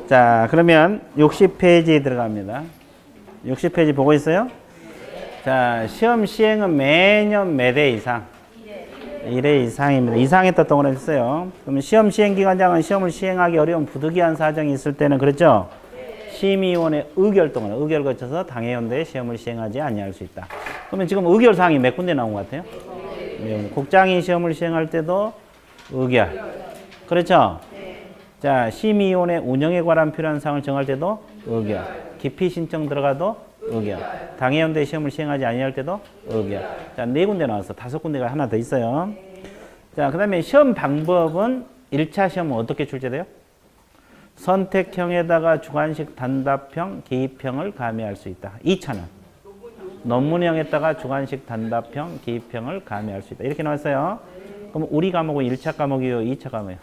자, 그러면 60페이지에 들어갑니다. 60페이지 보고 있어요? 자, 시험 시행은 매년 몇 회 이상? 1회 이상입니다. 이상했다 동그라미 했어요. 그러면 시험 시행 기관장은 시험을 시행하기 어려운 부득이한 사정이 있을 때는 그렇죠? 심의위원회 의결 동안 의결을 거쳐서 당해연대에 시험을 시행하지 아니할 수 있다. 그러면 지금 의결 사항이 몇 군데 나온 것 같아요? 국장이 시험을 시행할 때도 의결. 그렇죠? 자, 심의위원회 운영에 관한 필요한 사항을 정할 때도 의결. 기피 신청 들어가도 의결. 당해연대 시험을 시행하지 아니할 때도 의결. 자, 4군데 나왔어. 5군데가 하나 더 있어요. 자, 그 다음에 시험 방법은 1차 시험은 어떻게 출제돼요? 선택형에다가 주관식 단답형, 기입형을 가미할 수 있다. 2차는 논문형에다가 주관식 단답형, 기입형을 가미할 수 있다. 이렇게 나왔어요. 그럼 우리 과목은 1차 과목이요, 2차 과목이요?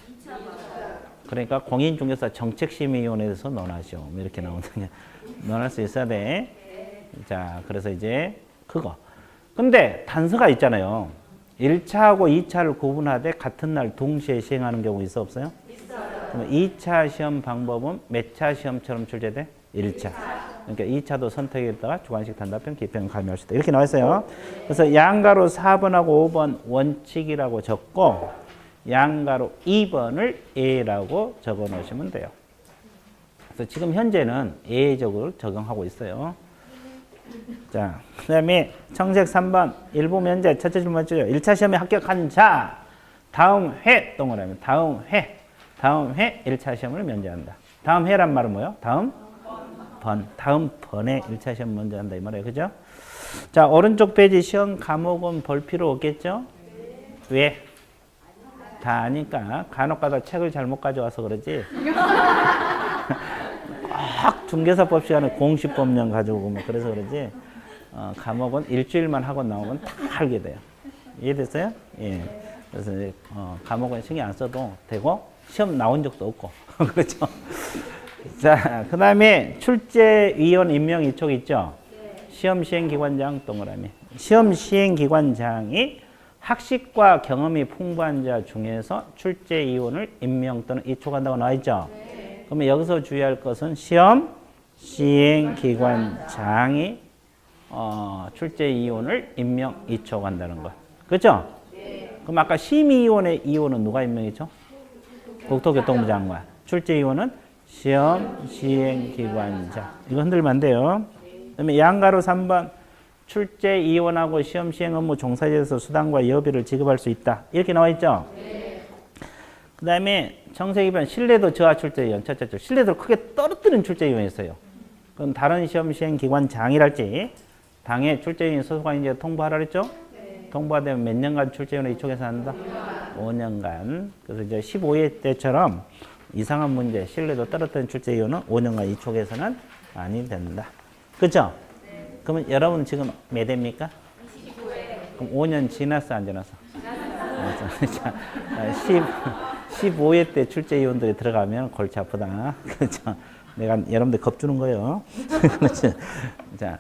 그러니까 공인중개사 정책심의위원회에서 논하시오. 이렇게 나오는 논할 수 있어야 돼. 자, 그래서 이제 그거. 근데 단서가 있잖아요. 1차하고 2차를 구분하되 같은 날 동시에 시행하는 경우 있어 없어요? 그럼 2차 시험 방법은 몇 차 시험처럼 출제돼? 1차. 그러니까 2차도 선택에다가 주관식 단답형, 기입형 가미할 수 있다. 이렇게 나와 있어요. 그래서 양가로 4번하고 5번 원칙이라고 적고 양가로 2번을 A라고 적어 놓으시면 돼요. 그래서 지금 현재는 A적으로 적용하고 있어요. 자, 그 다음에 청색 3번 일부 면제 첫째 질문 맞죠? 1차 시험에 합격한 자 다음 회 동그라미 다음 회 1차 시험을 면제한다. 다음 회란 말은 뭐예요? 다음 번에 1차 시험 면제한다 이 말이에요. 그죠? 자, 오른쪽 페이지 시험 과목은 볼 필요 없겠죠? 왜? 다 아니까 간혹 가다 책을 잘못 가져와서 그러지. 중개사법 시간에 공시법령 가지고 오면 그래서 그러지. 과목은 일주일만 학원 나오면 다 알게 돼요. 이해됐어요? 예. 그래서 이제, 과목은 신경 안 써도 되고 시험 나온 적도 없고 그렇죠. 자, 그 다음에 출제위원 임명 이촉 있죠. 시험 시행기관장 동그라미. 시험 시행기관장이 학식과 경험이 풍부한 자 중에서 출제위원을 임명 또는 이촉한다고 나와 있죠. 그러면 여기서 주의할 것은 시험 시행기관장이 출제위원을 임명 이촉한다는 것. 그렇죠? 그럼 아까 심의위원회 위원은 누가 임명이죠? 국토교통부 장관. 출제위원은 시험 시행기관장. 이거 흔들면 안 돼요. 그다음에 양가로 3번 출제위원하고 시험 시행 업무 종사자에서 수당과 여비를 지급할 수 있다. 이렇게 나와 있죠? 그 다음에 정색 2번 신뢰도 저하 출제위원 첫째 줄. 신뢰도를 크게 떨어뜨리는 출제위원이 있어요. 그럼 다른 시험 시행기관장이랄지 당의 출제위원이 소속한 이제 통보하라 그랬죠? 통보가 되면 몇 년간 출제위원회 이촉해서 한다? 5년간. 그래서 이제 15회 때처럼 이상한 문제, 신뢰도 떨어뜨린 출제위원은 5년간 이촉해서는 아니 된다. 그렇죠? 그러면 여러분 지금 몇 회입니까? 25회. 그럼 5년 지났어, 안 지났어? 자, 15회 때 출제위원들이 들어가면 골치 아프다. 그렇죠? 내가 여러분들 겁주는 거예요. 그렇죠? 자,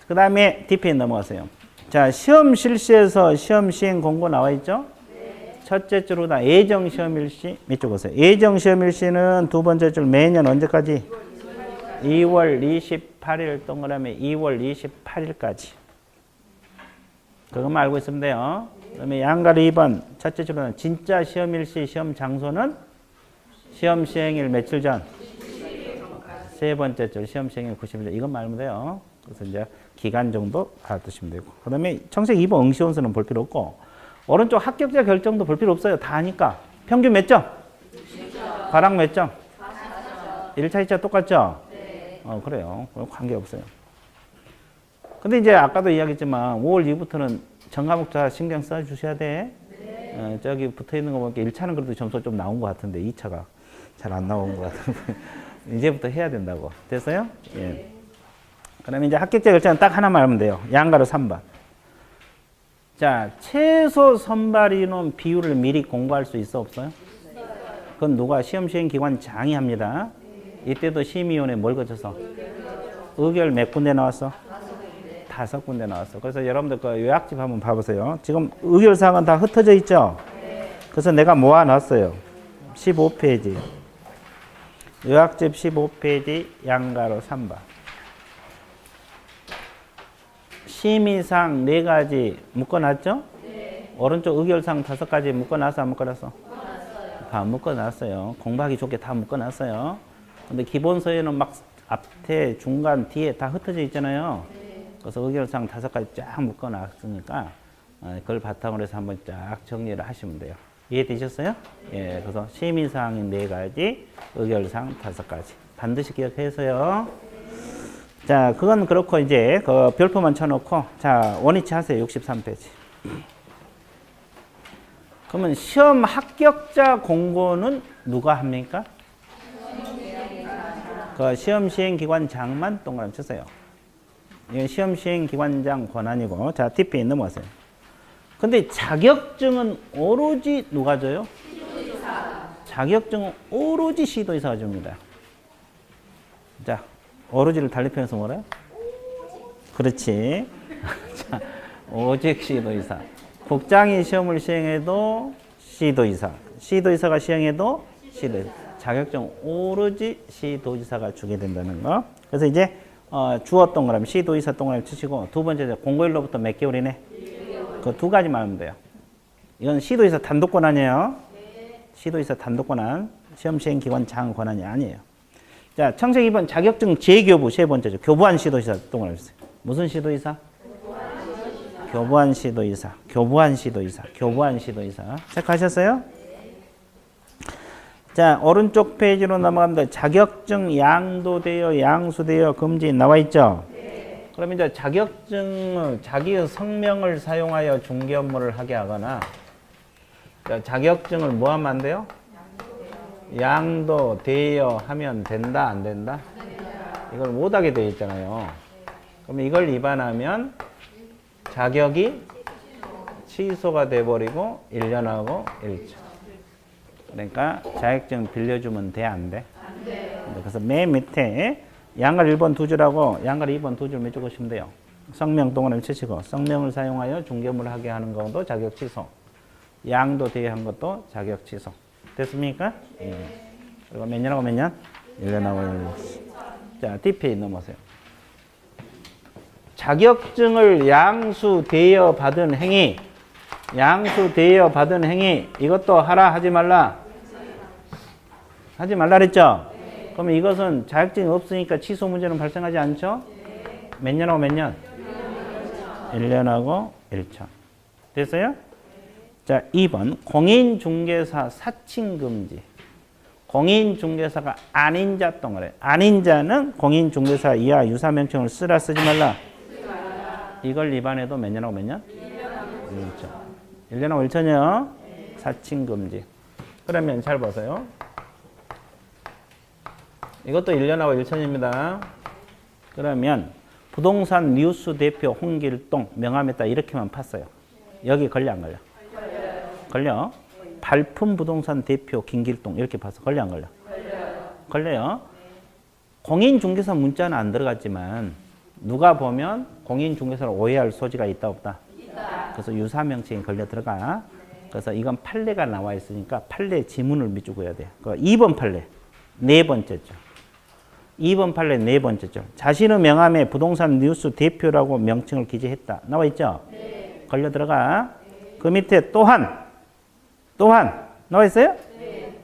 그 다음에 DP에 넘어가세요. 자, 시험 실시에서 시험 시행 공고 나와 있죠? 네. 첫째 줄보다 예정 시험 일시 밑줄 보세요. 예정 시험 일시는 두 번째 줄 매년 언제까지? 2월 28일 동그라미 2월 28일까지. 그것만 알고 있으면 돼요. 그 다음에 양가로 2번 첫째 줄은 진짜 시험 일시 시험 장소는 시험 시행일 며칠 전? 세 번째 줄 시험 시행일 90일 전. 이것만 알면 돼요. 그래서 이제 기간 정도 알아두시면 되고. 그 다음에 청색 2번 응시원수는 볼 필요 없고 오른쪽 합격자 결정도 볼 필요 없어요. 다 하니까. 평균 몇 점? 10점. 과락 몇 점? 4점. 1차, 2차 똑같죠? 네. 그래요. 관계없어요. 근데 이제 아까도 이야기했지만 5월 이후부터는 전과목 다 신경 써주셔야 돼. 네. 저기 붙어있는 거 보니까 1차는 그래도 점수 좀 나온 것 같은데 2차가 잘 안 나온 것 같은데 이제부터 해야 된다고. 됐어요? 예. 그러면 이제 합격자 결정은 딱 하나만 하면 돼요. 양가로 3번. 자, 최소 선발 인원 비율을 미리 공고할 수 있어 없어요? 그건 누가 시험 시행 기관장이 합니다. 이때도 심의위원회 뭘 거쳐서? 의결 몇 군데 나왔어? 5군데 나왔어. 그래서 여러분들 그 요약집 한번 봐보세요. 지금 의결사항은 다 흩어져 있죠? 그래서 내가 모아놨어요. 15페이지. 요약집 15페이지 양가로 3번. 심의상 4가지 묶어놨죠? 네. 오른쪽 의결상 5가지 묶어놨어, 안 묶어놨어? 묶어놨어요. 다 묶어놨어요. 공부하기 좋게 다 묶어놨어요. 근데 기본서에는 막 앞에, 중간, 뒤에 다 흩어져 있잖아요. 네. 그래서 의결상 5가지 쫙 묶어놨으니까 그걸 바탕으로 해서 한번 쫙 정리를 하시면 돼요. 이해되셨어요? 예, 그래서 심의사항 4가지, 의결사항 5가지. 반드시 기억해서요. 자, 그건 그렇고, 이제, 그 별표만 쳐놓고, 자, 원위치 하세요. 63페이지. 그러면 시험 합격자 공고는 누가 합니까? 그 시험 시행기관장만 동그라미 치세요. 이건 시험 시행기관장 권한이고, 자, TP 넘어가세요. 근데 자격증은 오로지 누가 줘요? 시도의사. 자격증은 오로지 시도의사가 줍니다. 자, 오로지를 달리편에서 뭐래요? 그렇지. 자, 오직 시도의사. 국장이 시험을 시행해도 시도의사. 시도의사가 시행해도 시도의사. 자격증 오로지 시도지사가 주게 된다는 거. 그래서 이제 주어 동그라미, 시도의사 동그라미 치시고, 두 번째 공고일로부터 몇 개월이네? 그 2가지만 하면 돼요. 이건 시도의사 단독 권한이에요. 시도의사 단독 권한, 시험 시행 기관 장 권한이 아니에요. 자, 청색 2번 자격증 재교부 세 번째죠. 교부한 시도의사 동그라미 주세요. 무슨 시도의사? 교부한 시도의사. 교부한 시도의사. 교부한 시도의사. 체크하셨어요? 자, 오른쪽 페이지로 넘어갑니다. 자격증 양도되어 양수되어 금지 나와 있죠? 네. 그럼 이제 자격증 자기의 성명을 사용하여 중개 업무를 하게 하거나, 자격증을 뭐 하면 안 돼요? 양도되어 하면 된다, 안 된다? 이걸 못하게 되어 있잖아요. 그럼 이걸 위반하면 자격이 취소가 돼버리고 1년하고 1차. 그러니까 자격증 빌려주면 돼, 안 돼? 안 돼요. 그래서 맨 밑에 양갈 1번 2줄하고 양갈 2번 2줄 몇 줄 보시면 돼요. 성명 동그라미 치시고, 성명을 사용하여 중개업무를 하게 하는 것도 자격 취소. 양도 대여한 것도 자격 취소. 됐습니까? 예. 그리고 몇 년하고 몇 년? 1년하고 1년. 자, DP 넘어오세요. 자격증을 양수 대여 받은 행위. 양수 대여 받은 행위. 이것도 하라, 하지 말라? 하지 말라 그랬죠? 네. 그러면 이것은 자격증이 없으니까 취소 문제는 발생하지 않죠? 네. 몇 년하고 몇 년? 1년하고 1차. 됐어요? 네. 자, 2번 공인중개사 사칭금지. 공인중개사가 아닌 자 동그래. 아닌 자는 공인중개사 이하 유사명칭을 쓰라, 쓰지 말라? 쓰지 말라. 이걸 위반해도 몇 년하고 몇 년? 1년. 1년하고 1천이요? 네. 사칭금지. 그러면 잘 보세요. 이것도 1년하고 1천입니다. 그러면 부동산 뉴스 대표 홍길동 명함에다 이렇게만 팠어요. 여기 걸려, 안 걸려? 걸려. 발품 부동산 대표 김길동 이렇게 봐서 걸려, 안 걸려? 걸려요. 공인중개사 문자는 안 들어갔지만 누가 보면 공인중개사를 오해할 소지가 있다, 없다? 있다. 그래서 유사명칭이 걸려 들어가. 그래서 이건 판례가 나와 있으니까 판례 지문을 밑줄 그어야 돼요. 2번 판례 네 번째죠. 2번 판례 네 번째죠. 자신의 명함에 부동산 뉴스 대표라고 명칭을 기재했다. 나와 있죠? 네. 걸려 들어가. 네. 그 밑에 또한 나와 있어요? 네.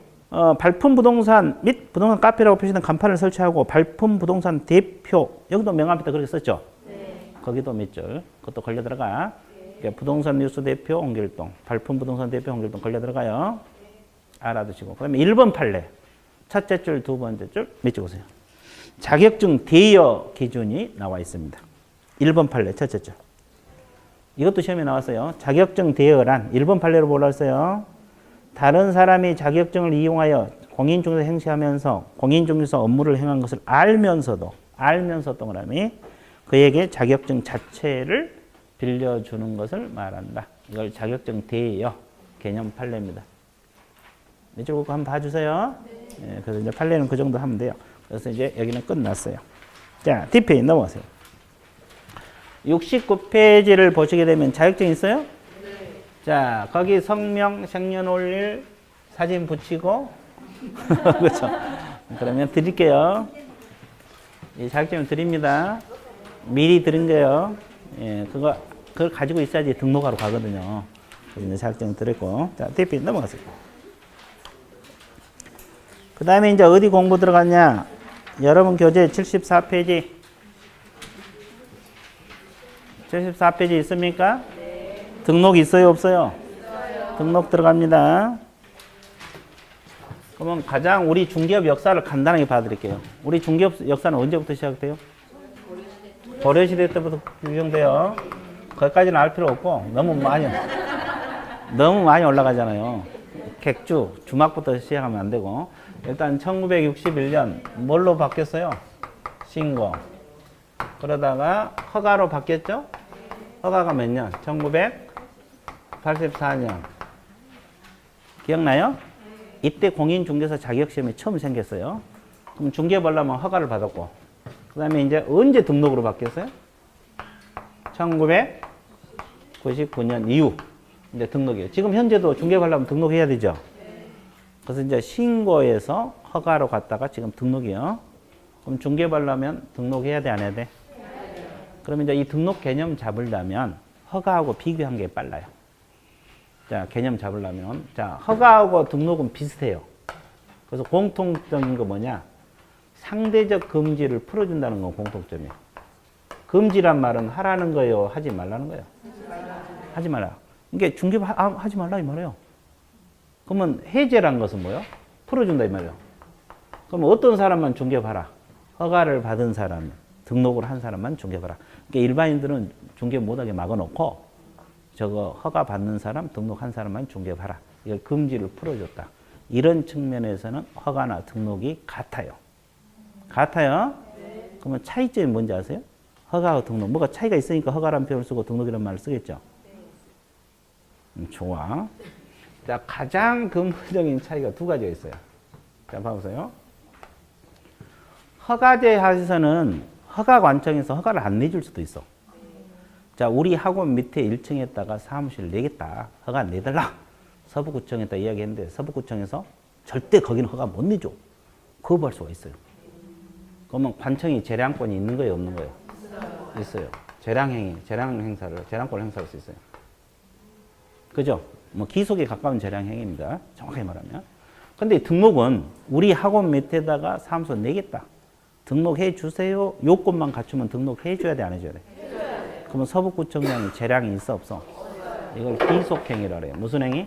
발품 부동산 및 부동산 카페라고 표시된 간판을 설치하고 발품 부동산 대표 여기도 명함에다 그렇게 썼죠? 네. 거기도 몇 줄. 그것도 걸려 들어가. 네. 그러니까 부동산 뉴스 대표 홍길동, 발품 부동산 대표 홍길동 걸려 들어가요. 네. 알아두시고. 그다음에 1번 판례 첫째 줄, 두 번째 줄 몇 줄 보세요. 자격증 대여 기준이 나와 있습니다. 1번 판례 첫째 줄. 이것도 시험에 나왔어요. 자격증 대여란 1번 판례로 몰랐어요. 다른 사람이 자격증을 이용하여 공인중개사 행시하면서 공인중개사 업무를 행한 것을 알면서 동그라미 그에게 자격증 자체를 빌려주는 것을 말한다. 이걸 자격증 대여 개념 판례입니다. 몇 줄 한번 봐주세요. 네, 그래서 이제 판례는 그 정도 하면 돼요. 그래서 이제 여기는 끝났어요. 자, DP 넘어가세요. 69페이지를 보시게 되면 자격증 있어요? 네. 자, 거기 성명, 생년월일, 사진 붙이고 그렇죠? 그러면 드릴게요. 이 자격증을 드립니다. 미리 드린 거예요. 예, 그걸 가지고 있어야지 등록하러 가거든요. 그래서 자격증 드렸고. 자, 대피 넘어가세요. 그 다음에 이제 어디 공부 들어갔냐? 여러분 교재 74페이지. 74페이지 있습니까? 네. 등록 있어요, 없어요? 있어요. 등록 들어갑니다. 그러면 가장 우리 중개업 역사를 간단하게 봐드릴게요. 우리 중개업 역사는 언제부터 시작돼요? 고려시대 때부터 유정돼요. 거기까지는 알 필요 없고 너무 많이 올라가잖아요. 객주, 주막부터 시작하면 안 되고 일단 1961년 뭘로 바뀌었어요? 신고. 그러다가 허가로 바뀌었죠? 허가가 몇 년? 1984년. 기억나요? 이때 공인중개사 자격시험이 처음 생겼어요. 그럼 중개업 하려면 허가를 받았고 그 다음에 이제 언제 등록으로 바뀌었어요? 1999년 이후 이제 등록이에요. 지금 현재도 중개업 하려면 등록해야 되죠? 그래서 이제 신고에서 허가로 갔다가 지금 등록이요. 그럼 중개업 하려면 등록해야 돼, 안 해야 돼? 그러면 이제 이 등록 개념 잡으려면 허가하고 비교한 게 빨라요. 자, 개념 잡으려면 자, 허가하고 등록은 비슷해요. 그래서 공통적인 거 뭐냐? 상대적 금지를 풀어준다는 건 공통점이에요. 금지란 말은 하라는 거예요, 하지 말라는 거예요? 하지 말라. 이게 중개업 하지 말라 이 말이에요. 그러면 해제란 것은 뭐예요? 풀어준다 이 말이에요. 그럼 어떤 사람만 중개업하라? 허가를 받은 사람, 등록을 한 사람만 중개업하라. 그러니까 일반인들은 중개업 못하게 막아놓고 저거 허가 받는 사람, 등록한 사람만 중개업하라. 이걸 금지를 풀어줬다. 이런 측면에서는 허가나 등록이 같아요. 같아요? 네. 그러면 차이점이 뭔지 아세요? 허가하고 등록. 뭐가 차이가 있으니까 허가라는 표현을 쓰고 등록이라는 말을 쓰겠죠? 네. 좋아. 자, 가장 근본적인 차이가 두 가지가 있어요. 자, 봐보세요. 허가제 하에서는 허가 관청에서 허가를 안 내줄 수도 있어. 자, 우리 학원 밑에 1층에다가 사무실 내겠다. 허가 내달라. 서부구청에다 이야기했는데 서부구청에서 절대 거기는 허가 못 내줘. 거부할 수가 있어요. 그러면 관청이 재량권이 있는 거예요, 없는 거예요? 있어요. 재량권 행사할 수 있어요. 그죠? 뭐 기속에 가까운 재량행위입니다. 정확하게 말하면. 근데 등록은 우리 학원 밑에다가 사무소 내겠다. 등록해 주세요. 요건만 갖추면 등록해 줘야 돼, 안 해줘야 돼? 그러면 서부구청장이 재량이 있어, 없어? 이걸 기속행위라 그래요. 무슨 행위?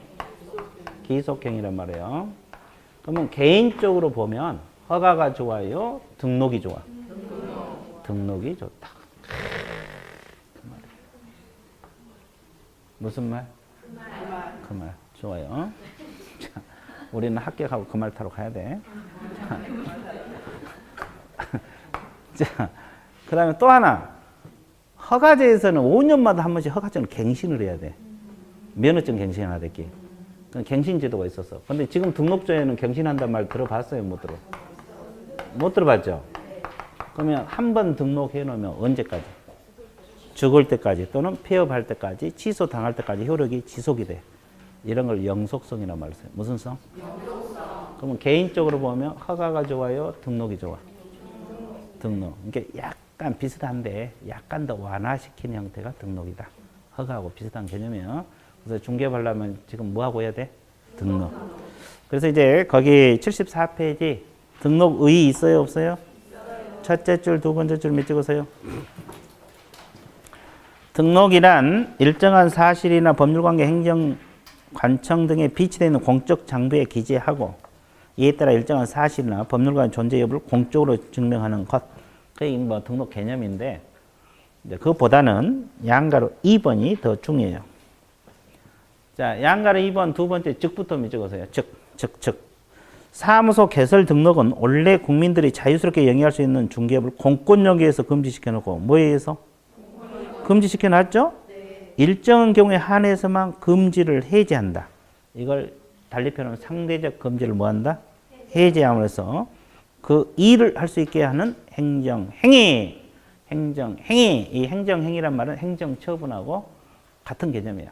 기속행위란 말이에요. 그러면 개인적으로 보면 허가가 좋아요? 등록이 좋아? 등록이 좋다. 그 말이에요. 무슨 말? 그 말. 좋아요. 자, 우리는 합격하고 그 말 타러 가야 돼. 자, 그 다음에 또 하나. 허가제에서는 5년마다 한 번씩 허가증을 갱신을 해야 돼. 면허증 갱신해야 될게. 갱신제도가 있었어. 근데 지금 등록조에는 갱신한다는 말 들어봤어요? 못 들어? 못 들어봤죠? 그러면 한 번 등록해 놓으면 언제까지? 죽을 때까지 또는 폐업할 때까지 취소당할 때까지 효력이 지속이 돼. 이런 걸 영속성이라고 말을 써요. 무슨 성? 영속성. 그러면 개인적으로 보면 허가가 좋아요? 등록이 좋아? 등록. 그러니까 약간 비슷한데 약간 더 완화시키는 형태가 등록이다. 허가하고 비슷한 개념이에요. 그래서 중개업하려면 지금 뭐 하고 해야 돼? 등록. 그래서 이제 거기 74페이지 등록의 있어요, 없어요? 첫째 줄, 두 번째 줄 몇 찍으세요? 등록이란 일정한 사실이나 법률관계, 행정, 관청 등에 비치되어 있는 공적 장부에 기재하고 이에 따라 일정한 사실이나 법률관계 존재 여부를 공적으로 증명하는 것. 그게 뭐 등록 개념인데 이제 그것보다는 양가로 2번이 더 중요해요. 자, 양가로 2번 두 번째 즉부터 적으세요. 즉. 사무소 개설 등록은 원래 국민들이 자유스럽게 영위할 수 있는 중개업을 공권력에 의해서 금지시켜 놓고 뭐에 의해서? 금지시켜 놨죠? 네. 일정한 경우에 한해서만 금지를 해제한다. 이걸 달리 표현하면 상대적 금지를 뭐한다? 해제함으로써 그 일을 할 수 있게 하는 행정행위. 이 행정행위란 말은 행정처분하고 같은 개념이에요.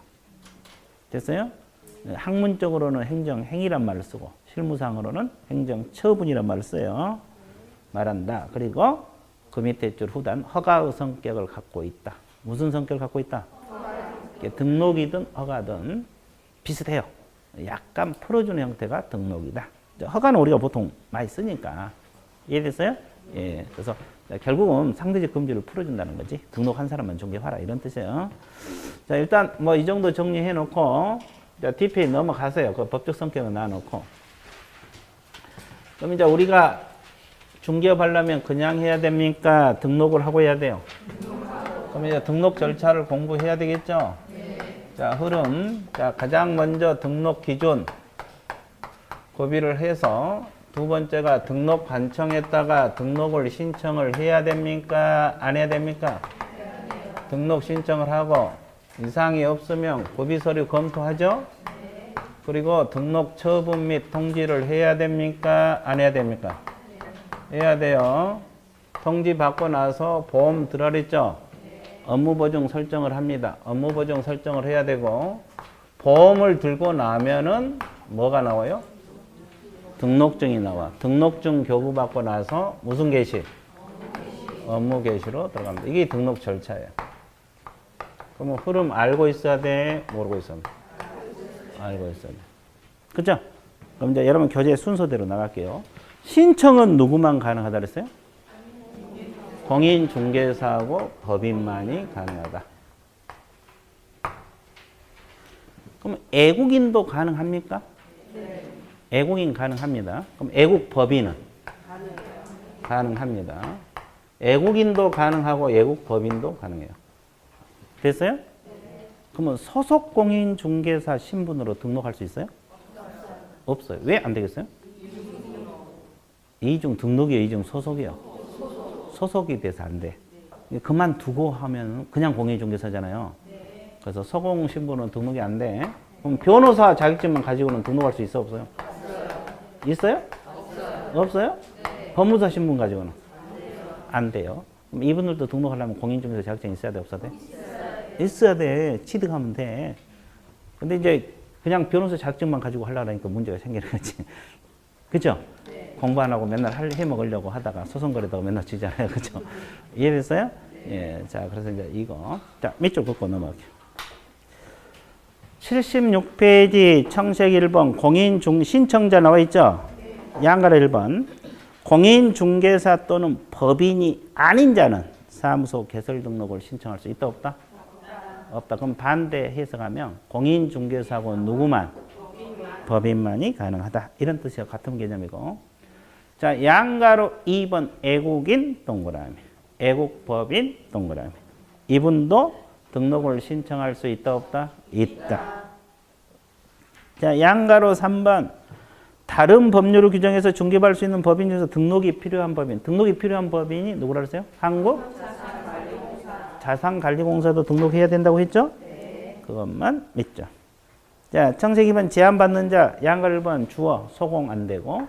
됐어요? 학문적으로는 행정행위란 말을 쓰고 실무상으로는 행정처분이란 말을 써요. 말한다. 그리고 그 밑에 줄 후단 허가의 성격을 갖고 있다. 무슨 성격을 갖고 있다? 등록이든 허가든 비슷해요. 약간 풀어주는 형태가 등록이다. 허가는 우리가 보통 많이 쓰니까. 이해됐어요? 예. 그래서 결국은 상대적 금지를 풀어준다는 거지. 등록한 사람만 중개하라 이런 뜻이에요. 자, 일단 뭐 이 정도 정리해 놓고 DPA 넘어가세요. 그 법적 성격을 놔놓고. 그럼 이제 우리가 중개업하려면 그냥 해야 됩니까? 등록을 하고 해야 돼요. 그럼 이제 등록 절차를 공부해야 되겠죠? 자, 흐름. 자, 가장 먼저 등록 기준 고비를 해서 두 번째가 등록 관청에다가 등록을 신청을 해야 됩니까? 안 해야 됩니까? 등록 신청을 하고 이상이 없으면 고비 서류 검토하죠? 그리고 등록 처분 및 통지를 해야 됩니까? 안 해야 됩니까? 해야 돼요. 통지 받고 나서 보험 들어있죠? 업무 보증 설정을 합니다. 업무 보증 설정을 해야 되고 보험을 들고 나면은 뭐가 나와요? 등록증이 나와. 등록증 교부받고 나서 무슨 게시? 업무 게시로 들어갑니다. 이게 등록 절차예요. 그러면 흐름 알고 있어야 돼? 모르고 있어야 돼? 알고 있어야 돼. 그죠? 그럼 이제 여러분 교재 순서대로 나갈게요. 신청은 누구만 가능하다 그랬어요? 공인중개사하고 법인만이 가능하다. 그럼 애국인도 가능합니까? 네. 애국인 가능합니다. 그럼 애국법인은? 가능합니다. 애국인도 가능하고 애국법인도 가능해요. 됐어요? 네. 그러면 소속 공인중개사 신분으로 등록할 수 있어요? 없어요. 왜 안 되겠어요? 이중 등록이에요? 이중 소속이요? 소속이 돼서 안 돼. 그만두고 하면 그냥 공인중개사잖아요. 그래서 소공 신분은 등록이 안 돼. 그럼 변호사 자격증만 가지고는 등록할 수 있어? 없어요? 있어요? 없어요? 법무사 신분 가지고는? 안 돼요. 그럼 이분들도 등록하려면 공인중개사 자격증 있어야 돼? 없어야 돼? 있어야 돼. 취득하면 돼. 근데 이제 그냥 변호사 자격증만 가지고 하려고 하니까 문제가 생기는 거지. 그죠? 공부 안 하고 맨날 해 먹으려고 하다가 소송거리다가 맨날 지잖아요. 그죠? 이해됐어요? 예. 자, 그래서 이제 이거. 자, 밑줄 긋고 넘어갈게요. 76페이지 청색 1번 신청자 나와 있죠? 양가로 1번. 공인중개사 또는 법인이 아닌 자는 사무소 개설 등록을 신청할 수 있다 없다? 없다. 그럼 반대 해석하면 공인중개사하고 누구만? 법인만이 가능하다. 이런 뜻이야. 같은 개념이고. 자, 양가로 2번 애국인 동그라미. 애국법인 동그라미. 이분도 등록을 신청할 수 있다 없다? 있다. 자, 양가로 3번 다른 법률을 규정해서 중개받을 수 있는 법인 중에서 등록이 필요한 법인. 등록이 필요한 법인이 누구라 그랬어요? 한국? 자산관리공사도 등록해야 된다고 했죠? 네. 그것만 믿죠. 자, 청색 2번 제한받는 자, 양가로 1번 주어, 소공 안 되고,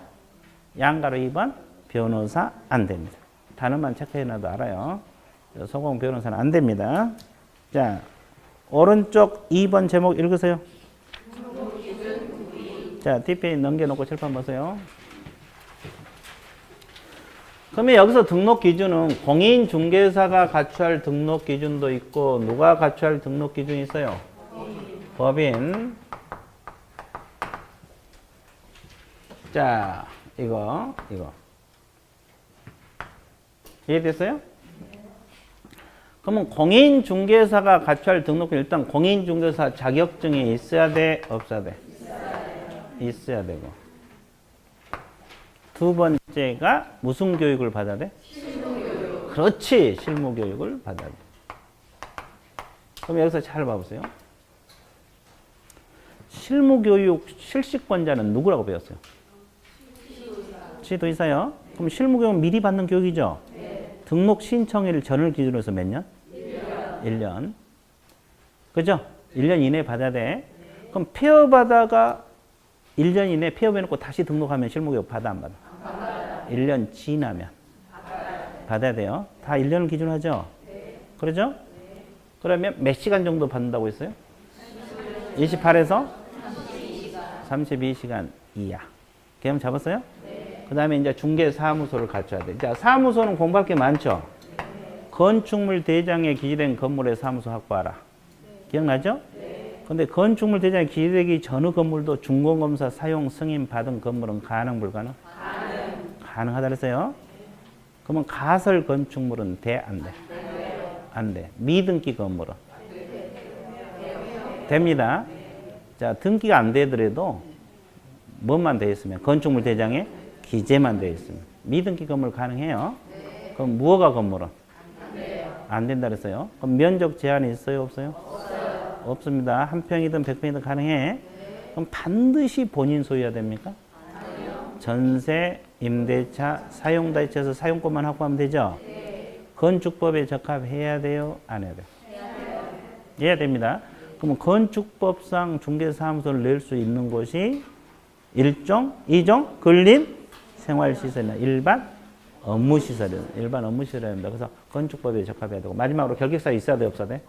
양가로 2번 변호사 안 됩니다. 단어만 체크해놔도 알아요. 소공 변호사는 안 됩니다. 자, 오른쪽 2번 제목 읽으세요. 자, DPA 넘겨놓고 칠판 보세요. 그러면 여기서 등록 기준은 공인중개사가 갖춰야 할 등록 기준도 있고 누가 갖춰야 할 등록 기준이 있어요? 법인. 자, 이거. 이해됐어요? 그러면 공인중개사가 갖춰야 할 등록은 일단 공인중개사 자격증이 있어야 돼? 없어야 돼? 있어야 되고. 두 번째가 무슨 교육을 받아야 돼? 실무교육. 그렇지. 실무교육을 받아야 돼. 그럼 여기서 잘 봐보세요. 실무교육 실시권자는 누구라고 배웠어요? 지도이사요. 그럼 실무교육은 미리 받는 교육이죠? 네. 등록 신청일 전을 기준으로 해서 몇 년? 1년. 그죠? 1년 이내에 받아야 돼. 네. 그럼 폐업하다가 1년 이내에 폐업해놓고 다시 등록하면 실무교육 받아 안 받아? 1년 지나면 받아야 돼요. 다 1년을 기준으로 하죠? 네. 그러죠? 네. 그러면 몇 시간 정도 받는다고 했어요? 28에서 32시간 이하. 개념 잡았어요? 그 다음에 이제 중개사무소를 갖춰야 돼. 자, 사무소는 공부할 게 많죠? 건축물 대장에 기재된 건물의 사무소 확보하라. 기억나죠? 근데 건축물 대장에 기재되기 전의 건물도 준공검사 사용 승인 받은 건물은 가능, 불가능? 가능하다 그랬어요. 그러면 가설 건축물은 돼, 안 돼? 안 돼. 미등기 건물은? 됩니다. 자, 등기가 안 되더라도 뭐만 돼 있으면 건축물 대장에 기재만 돼 있으면 미등기 건물 가능해요. 그럼 무허가 건물은? 안 된다 그랬어요. 그럼 면적 제한이 있어요, 없어요? 없습니다. 한 평이든 100평이든 가능해. 그럼 반드시 본인 소유해야 됩니까? 전세, 임대차, 사용대체에서 사용권만 확보하면 되죠? 건축법에 적합해야 돼요? 안 해야 돼요? 해야 됩니다. 그러면 건축법상 중개사무소를 낼 수 있는 곳이 1종, 2종, 근린 생활시설이나 일반 업무시설입니다. 일반 업무시설입니다. 그래서 건축법에 적합해야 되고 마지막으로 결격사유 있어야 돼, 없어야 돼?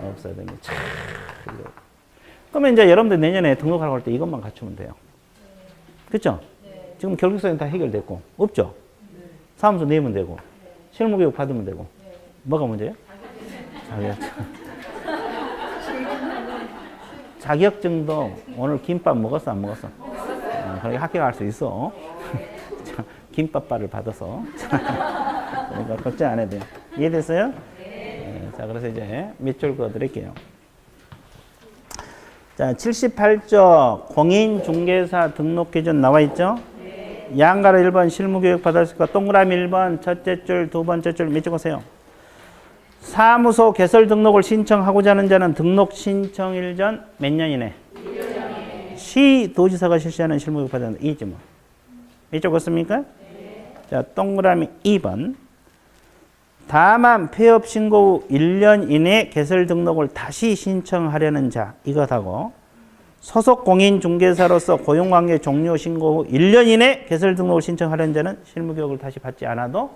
없어야 됩니다. 참, 그러면 이제 여러분들 내년에 등록하러 갈 때 이것만 갖추면 돼요. 그렇죠? 지금 결격사유는 다 해결됐고 없죠? 사무소 내면 되고 실무교육 받으면 되고 뭐가 문제예요? 자격증도 오늘 김밥 먹었어, 안 먹었어? 그러니까 학교 갈 수 있어. 김밥바를 받아서. 그러니까 걱정 안 해도 돼요. 이해됐어요? 네. 자, 그래서 이제 밑줄 그어 드릴게요. 자, 78조 공인중개사 등록 기준 나와 있죠? 양가로 1번 실무교육 받았을 거 동그라미 1번 첫째 줄, 두 번째 줄 밑줄 그으세요. 사무소 개설 등록을 신청하고자 하는 자는 등록 신청일 전 몇 년 이내? 1년 시 도지사가 실시하는 실무교육 받아야 된다. 이지 뭐. 밑줄 그었습니까? 자, 동그라미 2번. 다만 폐업 신고 후 1년 이내 개설 등록을 다시 신청하려는 자 이것하고 소속 공인중개사로서 고용관계 종료 신고 후 1년 이내 개설 등록을 신청하려는 자는 실무교육을 다시 받지 않아도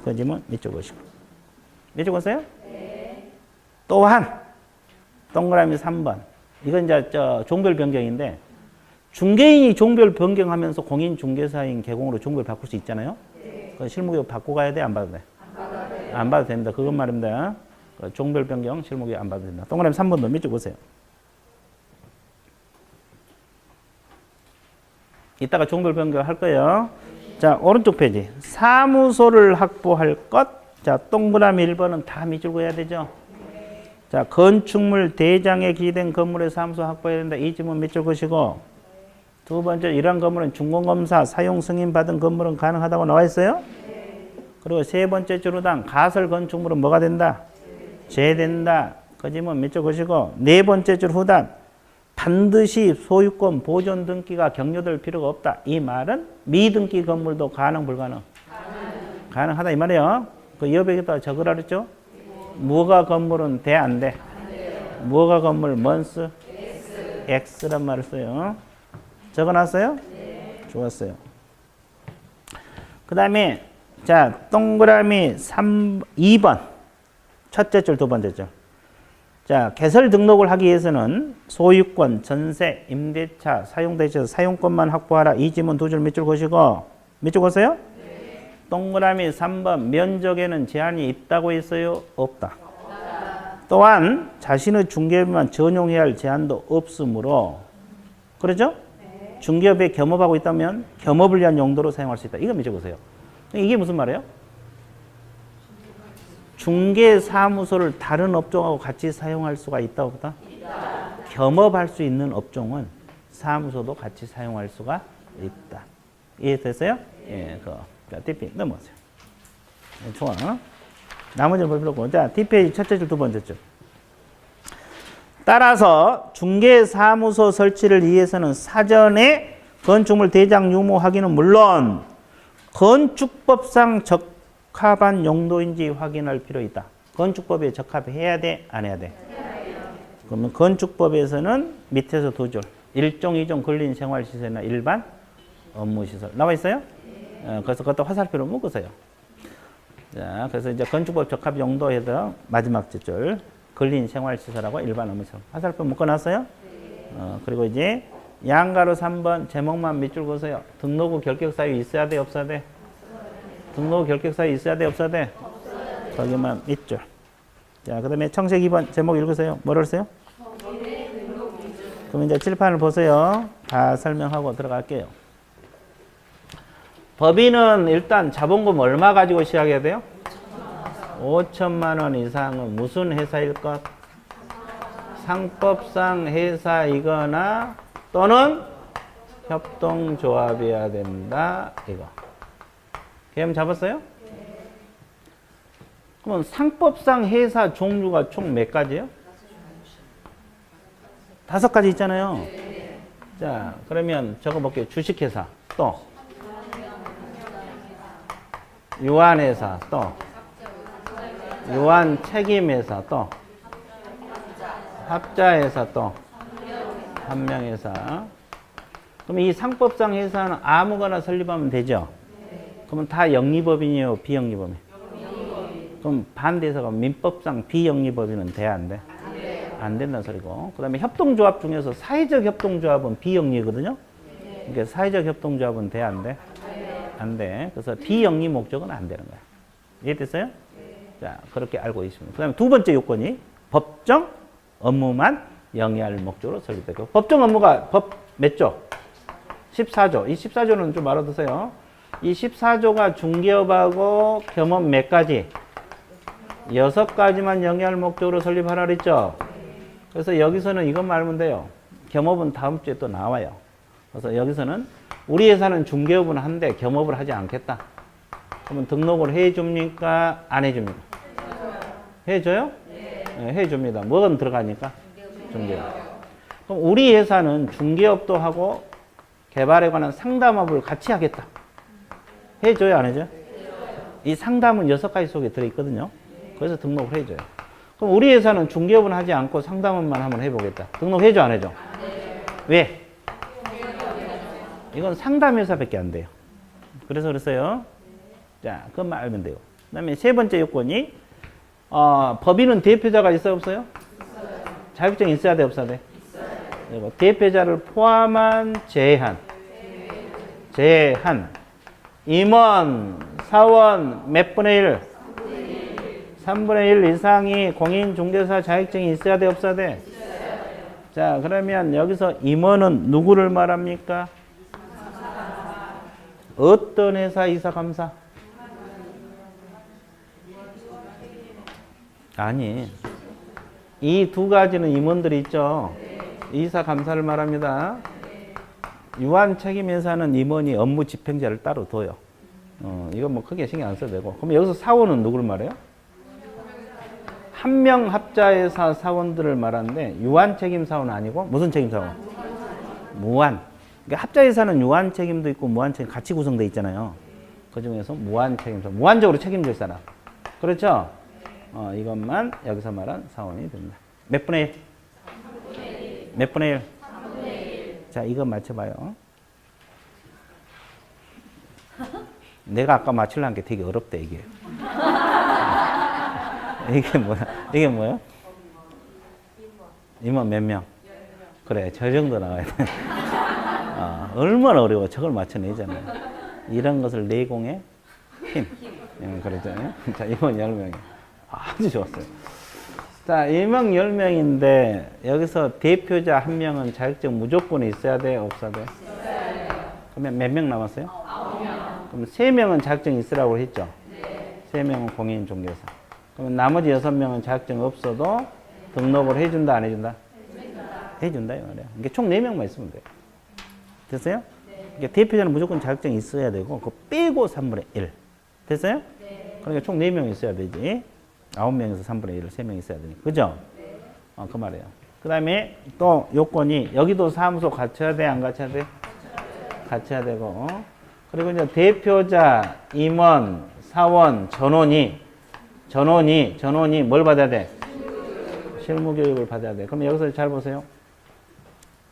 거지면 밑줄 그으시고 밑줄 그었어요? 네. 또한 동그라미 3번 이건 이제 종별 변경인데 중개인이 종별 변경하면서 공인중개사인 계공으로 종별 바꿀 수 있잖아요. 네. 그 실무교육 받고 가야 돼? 안 받아도 돼? 안 받아도 됩니다. 그건 말입니다. 종별 변경 실무교육 안 받아도 된다. 동그라미 3번도 밑줄 보세요. 이따가 종별 변경 할 거예요. 자, 오른쪽 페이지. 사무소를 확보할 것. 자, 동그라미 1번은 다 밑줄 그어야 되죠. 자, 건축물 대장에 기재된 건물의 사무소 확보해야 된다. 이 지문 밑줄 그으시고 두 번째, 이런 건물은 준공검사 사용 승인 받은 건물은 가능하다고 나와 있어요. 그리고 세 번째 줄로당 가설 건축물은 뭐가 된다? 제된다. 그 지문 밑줄 그으시고 네 번째 줄 후단 반드시 소유권 보존 등기가 격려될 필요가 없다. 이 말은 미등기 건물도 가능, 불가능? 가능하다 이 말이에요. 그 여백에다 적으라 그랬죠? 무허가 건물은 돼, 안 돼? 무허가 건물 먼스? X란 말을 써요. 적어놨어요? 네. 좋았어요. 그 다음에 자, 동그라미 2번 첫째 줄, 두 번째 줄. 자, 개설 등록을 하기 위해서는 소유권, 전세, 임대차, 사용대체 사용권만 확보하라. 이 지문 두 줄 밑줄 그으시고 밑줄 그으세요? 네. 동그라미 3번 면적에는 제한이 있다고 했어요? 없다. 또한 자신의 중개업만 전용해야 할 제한도 없으므로 그렇죠? 네. 중개업에 겸업하고 있다면 겸업을 위한 용도로 사용할 수 있다. 이거 밑줄 그으세요. 이게 무슨 말이에요? 중개사무소를 다른 업종하고 같이 사용할 수가 있다 없다? 있다. 겸업할 수 있는 업종은 사무소도 같이 사용할 수가 있다. 이해됐어요? 네. 예, 자, 뒷페이지 넘어가세요. 네, 좋아. 나머지는 볼 필요 없고. 자, 뒷페이지 첫째 줄, 두 번째 줄. 따라서 중개사무소 설치를 위해서는 사전에 건축물 대장 유무 확인은 물론 건축법상 적합한 용도인지 확인할 필요 있다. 건축법에 적합해야 돼? 안 해야 돼? 그러면 건축법에서는 밑에서 두 줄. 1종, 2종 근린 생활시설이나 일반 업무시설. 나와 있어요? 그래서 그것도 화살표로 묶으세요. 자, 그래서 이제 건축법 적합 용도에서 마지막 줄. 근린 생활시설하고 일반 업무시설. 화살표 묶어놨어요? 그리고 이제 양가로 3번 제목만 밑줄 그으세요. 등록후 결격 사유 있어야 돼, 없어야 돼? 등록후 결격 사유 있어야 돼, 없어야 돼? 거기만 밑줄. 자, 그 다음에 청색 2번 제목 읽으세요. 뭐를 써요? 그럼 이제 칠판을 보세요. 다 설명하고 들어갈게요. 법인은 일단 자본금 얼마 가지고 시작해야 돼요? 5천만 원 이상은 무슨 회사일 것? 상법상 회사이거나 또는 협동조합이어야 된다. 이거. 개념 잡았어요? 그러면 상법상 회사 종류가 총 몇 가지요? 5가지 있잖아요. 자, 그러면 적어볼게요. 주식회사, 또 유한회사, 또 유한책임회사, 또 합자회사, 또 한명회사. 그럼 이 상법상 회사는 아무거나 설립하면 되죠? 그러면 다 영리법인이에요, 비영리법인? 그럼 반대해서 민법상 비영리법인은 돼야 안 돼? 안 된다는 소리고. 그 다음에 협동조합 중에서 사회적 협동조합은 비영리거든요? 그러니까 사회적 협동조합은 돼야 안 돼? 안 돼. 그래서 비영리 목적은 안 되는 거야. 이해됐어요? 자, 그렇게 알고 있습니다. 그 다음에 두 번째 요건이 법정 업무만 영위할 목적으로 설립되고. 법정 업무가 법 몇 조? 14조. 이 14조는 좀 알아두세요. 이 14조가 중개업하고 겸업 몇 가지? 6가지만 영위할 목적으로 설립하라 그랬죠? 그래서 여기서는 이것만 알면 돼요. 겸업은 다음 주에 또 나와요. 그래서 여기서는 우리 회사는 중개업은 한데 겸업을 하지 않겠다. 그러면 등록을 해줍니까? 안 해줍니까? 해줘요? 네, 해줍니다. 뭐가 들어가니까? 중개업. 그럼 우리 회사는 중개업도 하고 개발에 관한 상담업을 같이 하겠다. 해줘요? 안 해줘요? 이 상담은 6가지 속에 들어있거든요. 그래서 등록을 해줘요. 그럼 우리 회사는 중개업은 하지 않고 상담업만 한번 해보겠다. 등록해줘? 안 해줘? 왜? 이건 상담회사밖에 안 돼요. 그래서 그랬어요. 자, 그것만 알면 돼요. 그 다음에 세 번째 요건이 법인은 대표자가 있어요, 없어요? 자격증이 있어야 돼, 없어야 돼? 있어요. 대표자를 포함한 제한. 임원, 사원 몇 분의 1? 3분의 1 이상이 공인중개사 자격증이 있어야 돼, 없어야 돼? 있어요. 자, 그러면 여기서 임원은 누구를 말합니까? 어떤 회사 이사감사? 아니, 이 두 가지는 임원들이 있죠. 이사감사를 말합니다. 유한책임회사는 임원이 업무 집행자를 따로 둬요. 이건 뭐 크게 신경 안 써도 되고. 그럼 여기서 사원은 누구를 말해요? 한명합자회사 사원들을 말하는데 유한책임사원은 아니고 무슨 책임사원? 무한. 그러니까 합자회사는 유한책임도 있고 무한책임 같이 구성되어 있잖아요. 그 중에서 무한책임사원. 무한적으로 책임질 사람. 그렇죠? 이것만 여기서 말한 사원이 됩니다. 몇 분의 1? 몇 분의 1? 3분의 1. 자, 이거 맞춰봐요. 내가 아까 맞추려는 게 되게 어렵다, 이게. 이게 뭐야? 이게 뭐야? 임원 몇 명? 그래, 저 정도 나와야 돼. 얼마나 어려워. 저걸 맞춰내잖아요. 이런 것을 내공의 힘. 그랬잖아요. 자, 임원 10명이. 아주 좋았어요. 자, 임원 10명인데, 여기서 대표자 1명은 자격증 무조건 있어야 돼? 없어야 돼? 그러면 몇 명 남았어요? 9명. 그럼 3명은 자격증 있으라고 했죠? 네. 3명은 공인중개사. 그러면 나머지 6명은 자격증 없어도 등록을 해준다, 안 해준다? 해준다, 이 말이야. 이게 총 4명만 있으면 돼요. 됐어요? 네. 그러니까 대표자는 무조건 자격증이 있어야 되고, 그거 빼고 3분의 1. 됐어요? 네. 그러니까 총 4명 있어야 되지. 9명에서 3분의 1을 3명 있어야 되니까. 그죠? 네. 그 말이에요. 그 다음에 또 요건이, 여기도 사무소 갖춰야 돼, 안 갖춰야 돼? 갖춰야 되고. 그리고 이제 대표자, 임원, 사원, 전원이 뭘 받아야 돼? 실무교육을 받아야 돼. 그럼 여기서 잘 보세요.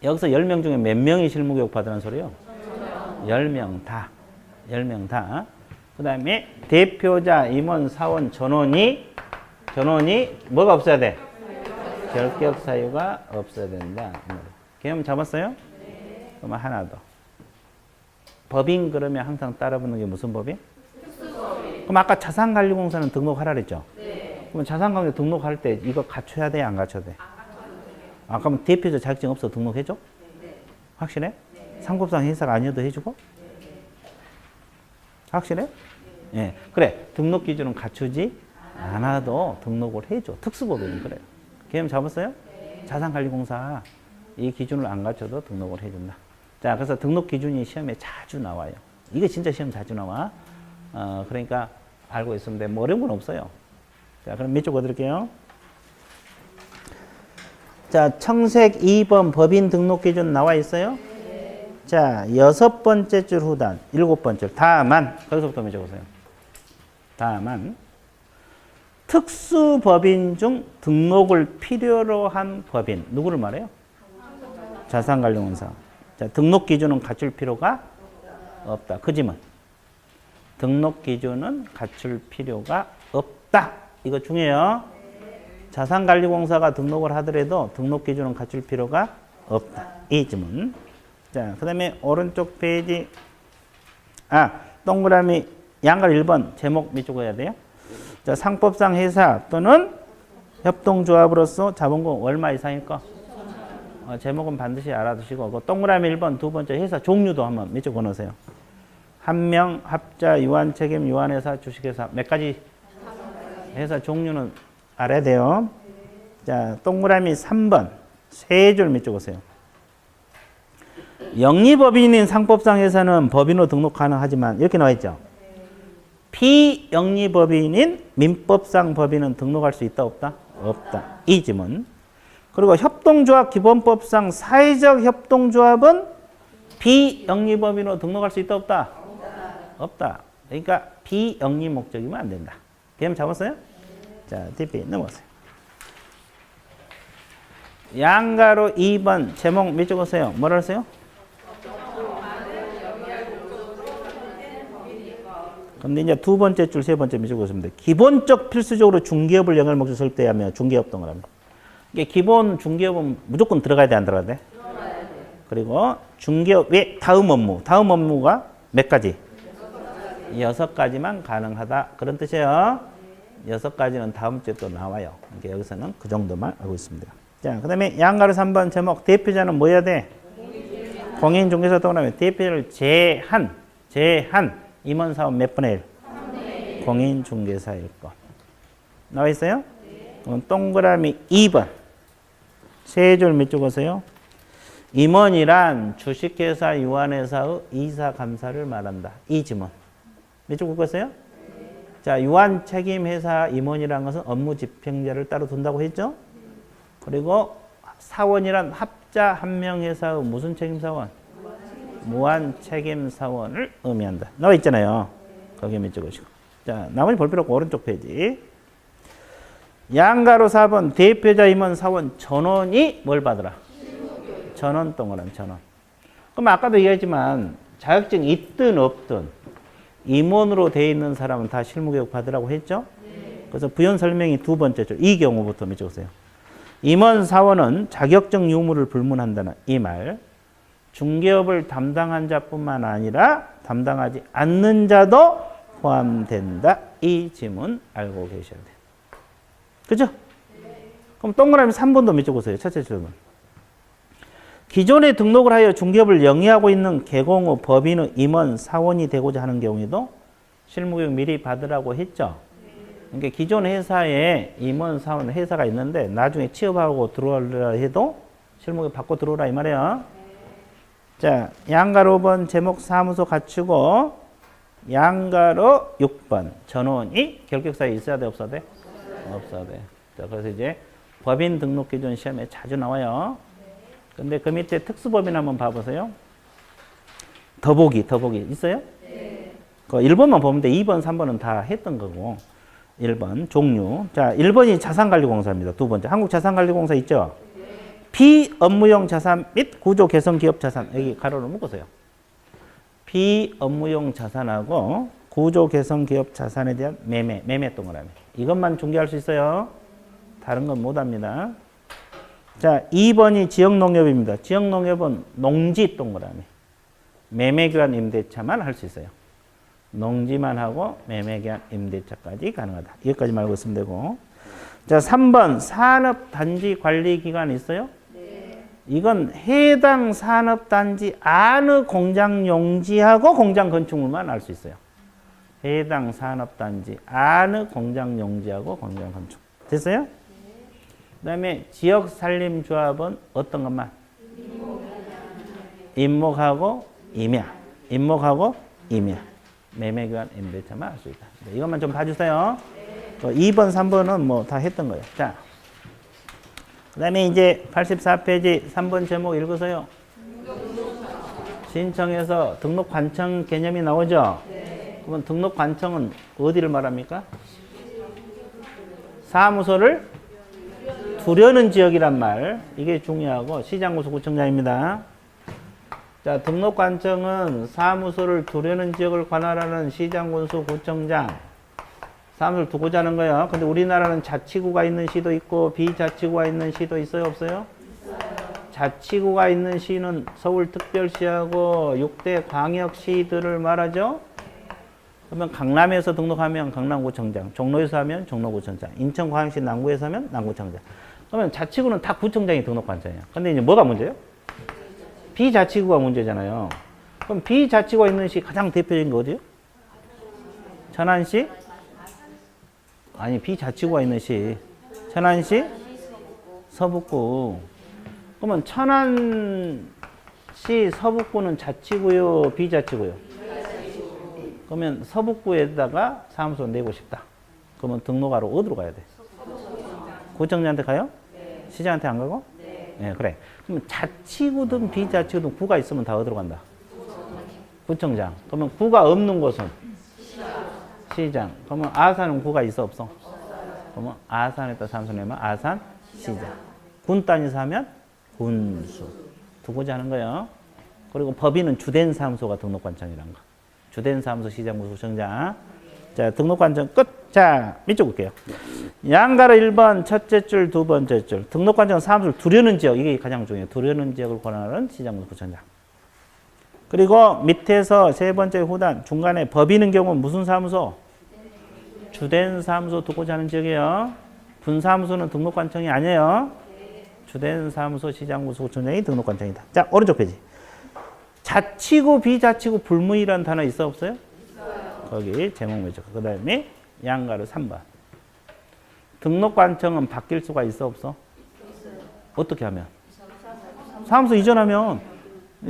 여기서 10명 중에 몇 명이 실무교육 받으라는 소리요? 10명 다. 10명 다. 그 다음에 대표자, 임원, 사원, 전원이 뭐가 없어야 돼? 결격 사유가 없어야 된다. 개념 잡았어요? 그러면 하나 더. 법인 그러면 항상 따라붙는 게 무슨 법인? 그럼 아까 자산관리공사는 등록하라 그랬죠? 그럼 자산관리 등록할 때 이거 갖춰야 돼, 안 갖춰야 돼? 아, 그럼 대표자 자격증 없어 등록해줘? 확실해? 상법상 회사가 아니어도 해주고? 확실해? 예, 그래. 등록 기준은 갖추지 않아도 등록을 해줘. 특수법인은 그래요. 개념 잡았어요? 자산관리공사 이 기준을 안 갖춰도 등록을 해준다. 자, 그래서 등록 기준이 시험에 자주 나와요. 이게 진짜 시험 자주 나와. 그러니까 알고 있으면 돼. 뭐 어려운 건 없어요. 자, 그럼 밑줄 그어드릴게요. 자, 청색 2번 법인 등록 기준 나와 있어요? 자, 6번째 줄 후단, 7번째 줄. 다만, 거기서부터 먼저 보세요. 다만, 특수법인 중 등록을 필요로 한 법인. 누구를 말해요? 자산관리공사. 자, 등록 기준은 갖출 필요가 없다. 그 지문. 등록 기준은 갖출 필요가 없다. 이거 중요해요. 자산관리공사가 등록을 하더라도 등록 기준은 갖출 필요가 없다. 이 지문. 자, 그 다음에 오른쪽 페이지. 동그라미 양갈 1번 제목 밑줄 해야 돼요. 자, 상법상 회사 또는 협동조합으로서 자본금 얼마 이상일 거? 제목은 반드시 알아두시고, 그 동그라미 1번 두 번째 회사 종류도 한번 밑줄 그어놓으세요. 한명, 합자, 유한책임, 유한회사, 주식회사. 몇 가지? 회사 종류는 알아야 돼요. 자, 동그라미 3번 세 줄 밑줄 그으세요. 영리법인인 상법상 회사는 법인으로 등록 가능하지만 이렇게 나와 있죠. 비영리법인인 민법상 법인은 등록할 수 있다 없다? 없다. 이 지문. 그리고 협동조합 기본법상 사회적 협동조합은 비영리법인으로 등록할 수 있다 없다? 없다. 그러니까 비영리 목적이면 안 된다. 개념 잡았어요? 자, DP 넘어가세요. 양가로 2번 제목 몇 줄 오세요? 뭐라 하세요? 근데 이제 두 번째 줄, 세 번째 밑줄 그으시면 돼요. 기본적 필수적으로 중개업을 영향을 목적 설대하며 중개업동을 합니다. 이게 기본 중개업은 무조건 들어가야 돼, 안 들어가야 돼? 그리고 중개업 외 다음 업무. 다음 업무가 몇 가지? 6가지만 가능하다. 그런 뜻이에요. 6가지는 다음 주에 또 나와요. 그러니까 여기서는 그 정도만 알고 있습니다. 자, 그 다음에 양가로 3번 제목. 대표자는 뭐 해야 돼? 공인중개사 동그라미 대표자를 제한. 임원사원 몇 분의 1? 공인중개사일 것. 나와 있어요? 그럼 동그라미 2번. 세 줄 밑줄 그으세요. 임원이란 주식회사, 유한회사의 이사감사를 말한다. 이 지문. 밑줄 긋었어요? 자, 유한책임회사 임원이라는 것은 업무 집행자를 따로 둔다고 했죠? 그리고 사원이란 합자 한명회사의 무슨 책임사원? 무한책임사원을 의미한다. 나와 있잖아요. 거기에 밑줄 그으시고. 자, 나머지 볼 필요 없고 오른쪽 페이지. 양가로 4번 대표자 임원 사원 전원이 뭘 받으라? 전원 동그라미 전원. 그럼 아까도 얘기했지만 자격증 있든 없든 임원으로 되어 있는 사람은 다 실무교육 받으라고 했죠? 그래서 부연 설명이 두 번째 줄. 이 경우부터 밑줄 그으세요. 임원 사원은 자격증 유무를 불문한다는 이 말. 중개업을 담당한 자뿐만 아니라 담당하지 않는 자도 포함된다. 이 지문 알고 계셔야 돼요. 그죠? 그럼 동그라미 3번도 밑줄 그으세요. 첫째 질문. 기존에 등록을 하여 중개업을 영위하고 있는 개공의 법인의 임원 사원이 되고자 하는 경우에도 실무교육 미리 받으라고 했죠. 그러니까 기존 회사에 임원 사원 회사가 있는데 나중에 취업하고 들어오려 해도 실무교육 받고 들어오라 이 말이에요. 자, 양가로 5번 제목 사무소 갖추고 양가로 6번 전원이 결격사에 있어야 돼 없어야 돼? 없어야 돼. 자, 그래서 이제 법인 등록 기준 시험에 자주 나와요. 근데 그 밑에 특수법인 한번 봐보세요. 더보기 있어요? 네. 그 1번만 보면 돼. 2번, 3번은 다 했던 거고. 1번 종류. 자, 1번이 자산관리공사입니다. 두 번째 한국자산관리공사 있죠? 비업무용 자산 및 구조 개선 기업 자산. 여기 가로로 묶으세요. 비업무용 자산하고 구조 개선 기업 자산에 대한 매매 동그라미. 이것만 중개할 수 있어요. 다른 건 못 합니다. 자, 2번이 지역농협입니다. 지역농협은 농지 동그라미. 매매교환 임대차만 할 수 있어요. 농지만 하고 매매교환 임대차까지 가능하다. 여기까지 알고 있으면 되고. 자, 3번 산업단지관리기관이 있어요? 네. 이건 해당 산업단지 안의 공장 용지하고 공장 건축물만 알 수 있어요. 해당 산업단지 안의 공장 용지하고 공장 건축. 됐어요? 네. 그 다음에 지역산림조합은 어떤 것만? 임목하고 임야. 임목하고 임야. 매매교환 임대차만 할 수 있다. 네, 이것만 좀 봐주세요. 2번, 3번은 뭐 다 했던 거예요. 자, 그 다음에 이제 84페이지 3번 제목 읽으세요. 신청해서 등록 관청 개념이 나오죠? 네. 그러면 등록 관청은 어디를 말합니까? 사무소를 두려는 지역이란 말. 이게 중요하고 시장구수 구청장입니다. 자, 등록 관청은 사무소를 두려는 지역을 관할하는 시장군수 구청장. 사무소를 두고자 하는 거예요. 근데 우리나라는 자치구가 있는 시도 있고 비자치구가 있는 시도 있어요, 없어요? 있어요. 자치구가 있는 시는 서울특별시하고 6대 광역시들을 말하죠. 그러면 강남에서 등록하면 강남구청장, 종로에서 하면 종로구청장, 인천광역시 남구에서 하면 남구청장. 그러면 자치구는 다 구청장이 등록관청이에요. 근데 이제 뭐가 문제예요? 비자치구가 문제잖아요. 그럼 비자치구가 있는 시 가장 대표적인 거 어디요? 천안시? 아니, 비자치구가 있는 시. 천안시? 서북구. 그러면 천안시 서북구는 자치구요, 비자치구요? 그러면 서북구에다가 사무소 내고 싶다. 그러면 등록하러 어디로 가야 돼? 구청장한테 가요? 네. 시장한테 안 가고? 네. 네, 그래. 그러면 자치구든 비자치구든 구가 있으면 다 어디로 간다? 구청장. 그러면 구가 없는 곳은? 시장. 그러면 아산은 구가 있어, 없어? 그러면 아산에다 사무소 내면 아산 시장. 군 단위에서 하면 군수. 두고자 하는 거예요. 그리고 법인은 주된 사무소가 등록관청이란 거. 주된 사무소 시장구수 구청장. 자, 등록관청 끝. 자, 밑줄 볼게요. 양가로 1번 첫째 줄, 두 번째 줄. 등록관청은 사무소를 두려는 지역. 이게 가장 중요해요. 두려는 지역을 권한하는 시장구수 구청장. 그리고 밑에서 세 번째 후단 중간에 법인의 경우는 무슨 사무소? 주된 사무소 두고자 하는 지역이에요. 분사무소는 등록관청이 아니에요. 주된 사무소 시장구수 구청장이 등록관청이다. 자, 오른쪽 페이지. 자치구, 비자치구, 불무이라는 단어 있어, 없어요? 있어요. 거기 제목 맺어. 그 다음에 양가로 3번. 등록관청은 바뀔 수가 있어, 없어? 있어요. 어떻게 하면? 사무소 이전하면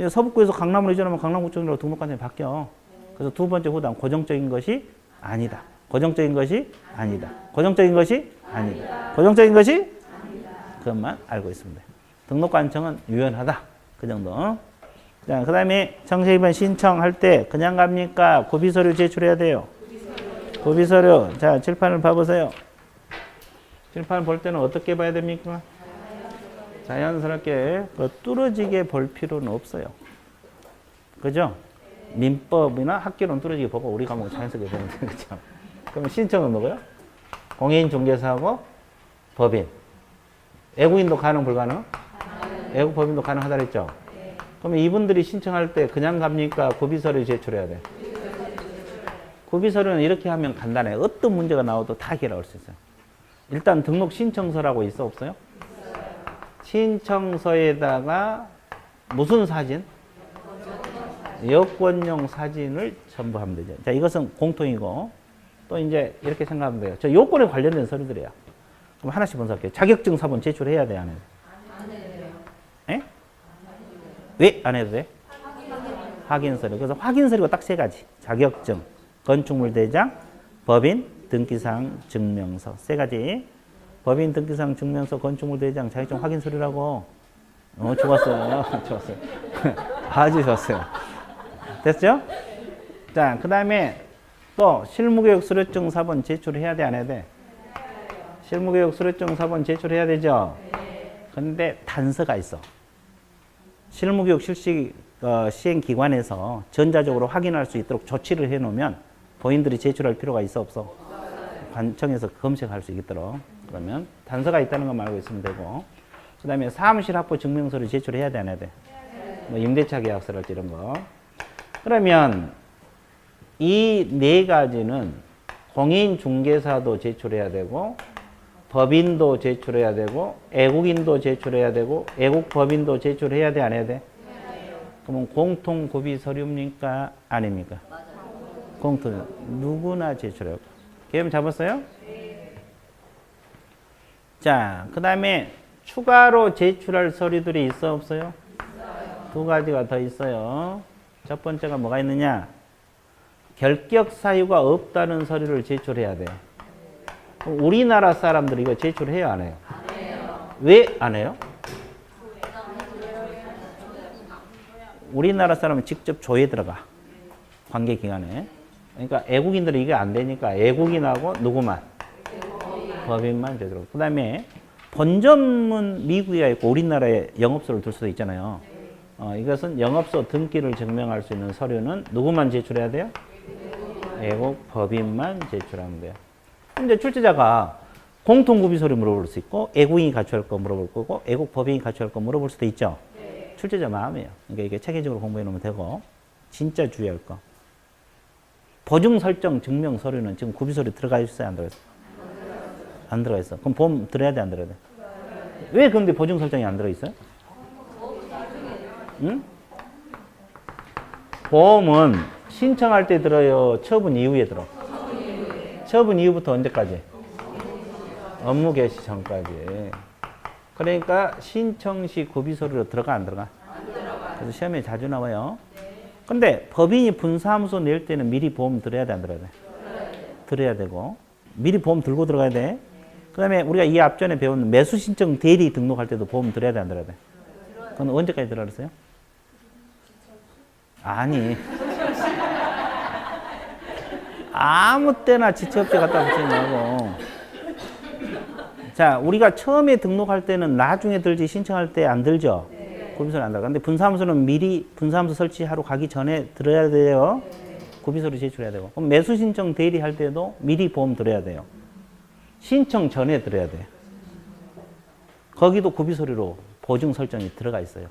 서북구에서 강남으로 이전하면 강남구청으로 등록관청이 바뀌어. 그래서 두 번째 후단 고정적인 것이 아니다. 고정적인 것이 아니다. 고정적인 것이 아니다. 고정적인 것이 아니다. 그것만 알고 있습니다. 등록관청은 유연하다. 그 정도. 자, 그 다음에 정시 2번 신청할 때 그냥 갑니까? 고비서류 제출해야 돼요. 고비서류. 자, 칠판을 봐보세요. 칠판 볼 때는 어떻게 봐야 됩니까? 자연스럽게 뚫어지게 볼 필요는 없어요. 그죠? 민법이나 학교는 뚫어지게 보고 우리 과목은 자연스럽게 보면 되죠. 그죠? 그럼 신청은 뭐고요? 공인중개사하고 법인. 외국인도 가능, 불가능? 외국 법인도 가능하다 그랬죠? 그러면 이분들이 신청할 때 그냥 갑니까? 고비서류 제출해야 돼. 고비서류는 이렇게 하면 간단해. 어떤 문제가 나와도 다 해결할 수 있어요. 일단 등록 신청서라고 있어, 없어요? 신청서에다가 무슨 사진? 여권용 사진을 첨부하면 되죠. 자, 이것은 공통이고 또 이제 이렇게 생각하면 돼요. 저 요건에 관련된 서류들이에요. 그럼 하나씩 분석할게요. 자격증 사본 제출해야 돼, 안 해야 돼? 안 해야 돼요. 예? 왜 안 해도 돼? 확인 서류. 그래서 확인 서류가 딱 세 가지. 자격증, 건축물 대장, 법인, 등기사항, 증명서. 세 가지. 법인, 등기사항, 증명서, 건축물 대장, 자격증 확인 서류라고. 좋았어요. 좋았어요. 아주 좋았어요. 됐죠? 자, 그 다음에 또 실무교육 수료증 사본 제출해야 돼, 안 해야 돼? 실무교육 수료증 사본 제출해야 되죠? 근데 단서가 있어. 실무교육 실시 시행기관에서 전자적으로 확인할 수 있도록 조치를 해놓으면 본인들이 제출할 필요가 있어, 없어? 관청에서 검색할 수 있도록. 그러면 단서가 있다는 것만 알고 있으면 되고. 그 다음에 사무실 확보 증명서를 제출해야 돼, 안 해야 돼? 뭐 임대차 계약서랄지 이런 거. 그러면 이 네 가지는 공인중개사도 제출해야 되고, 법인도 제출해야 되고, 애국인도 제출해야 되고, 애국법인도 제출해야 돼, 안 해야 돼? 그러면 공통구비 서류입니까? 아닙니까? 공통, 누구나 제출해요. 개념 잡았어요? 자, 그 다음에 추가로 제출할 서류들이 있어, 없어요? 두 가지가 더 있어요. 첫 번째가 뭐가 있느냐? 결격 사유가 없다는 서류를 제출해야 돼요. 우리나라 사람들이 이거 제출해요, 안 해요? 안 해요. 왜 안 해요? 우리나라 사람은 직접 조에 들어가. 관계기관에. 그러니까 애국인들이 이게 안 되니까 애국인하고 누구만? 법인만 제대로. 그 다음에 본점은 미국에 있고 우리나라에 영업소를 둘 수도 있잖아요. 이것은 영업소 등기를 증명할 수 있는 서류는 누구만 제출해야 돼요? 애국 법인만 제출하면 돼요. 근데 출제자가 공통구비 서류 물어볼 수 있고 애국인이 갖춰야 할 거 물어볼 거고 애국 법인이 갖춰야 할 거 물어볼 수도 있죠. 출제자 마음이에요. 그러니까 이게 체계적으로 공부해 놓으면 되고 진짜 주의할 거. 보증 설정 증명 서류는 지금 구비 서류 들어가 있어요, 안 들어가 있어요? 안 들어가 있어. 그럼 보험 들어야 돼, 안 들어야 돼? 왜 근데 보증 설정이 안 들어 있어요? 응? 보험은 신청할 때 들어요, 처분 이후에 들어? 처분 이후부터 언제까지? 업무 개시 전까지. 그러니까 신청 시 구비 서류로 들어가, 안 들어가? 안 들어가. 그래서 시험에 자주 나와요. 근데 법인이 분사무소 낼 때는 미리 보험 들어야 돼, 안 들어야 돼? 들어야 되고. 미리 보험 들고 들어가야 돼. 그 다음에 우리가 이 앞전에 배운 매수 신청 대리 등록할 때도 보험 들어야 돼, 안 들어야 돼? 그건 언제까지 들어야 그랬어요? 아니. 아무 때나 지체 없이 갖다 붙이지 말고. 자, 우리가 처음에 등록할 때는 나중에 들지 신청할 때 안 들죠? 구비서류 안 들어가. 근데 분사무소는 미리 분사무소 설치하러 가기 전에 들어야 돼요. 구비서류 제출해야 되고. 그럼 매수 신청 대리할 때도 미리 보험 들어야 돼요. 신청 전에 들어야 돼요. 거기도 구비서류로 보증 설정이 들어가 있어요.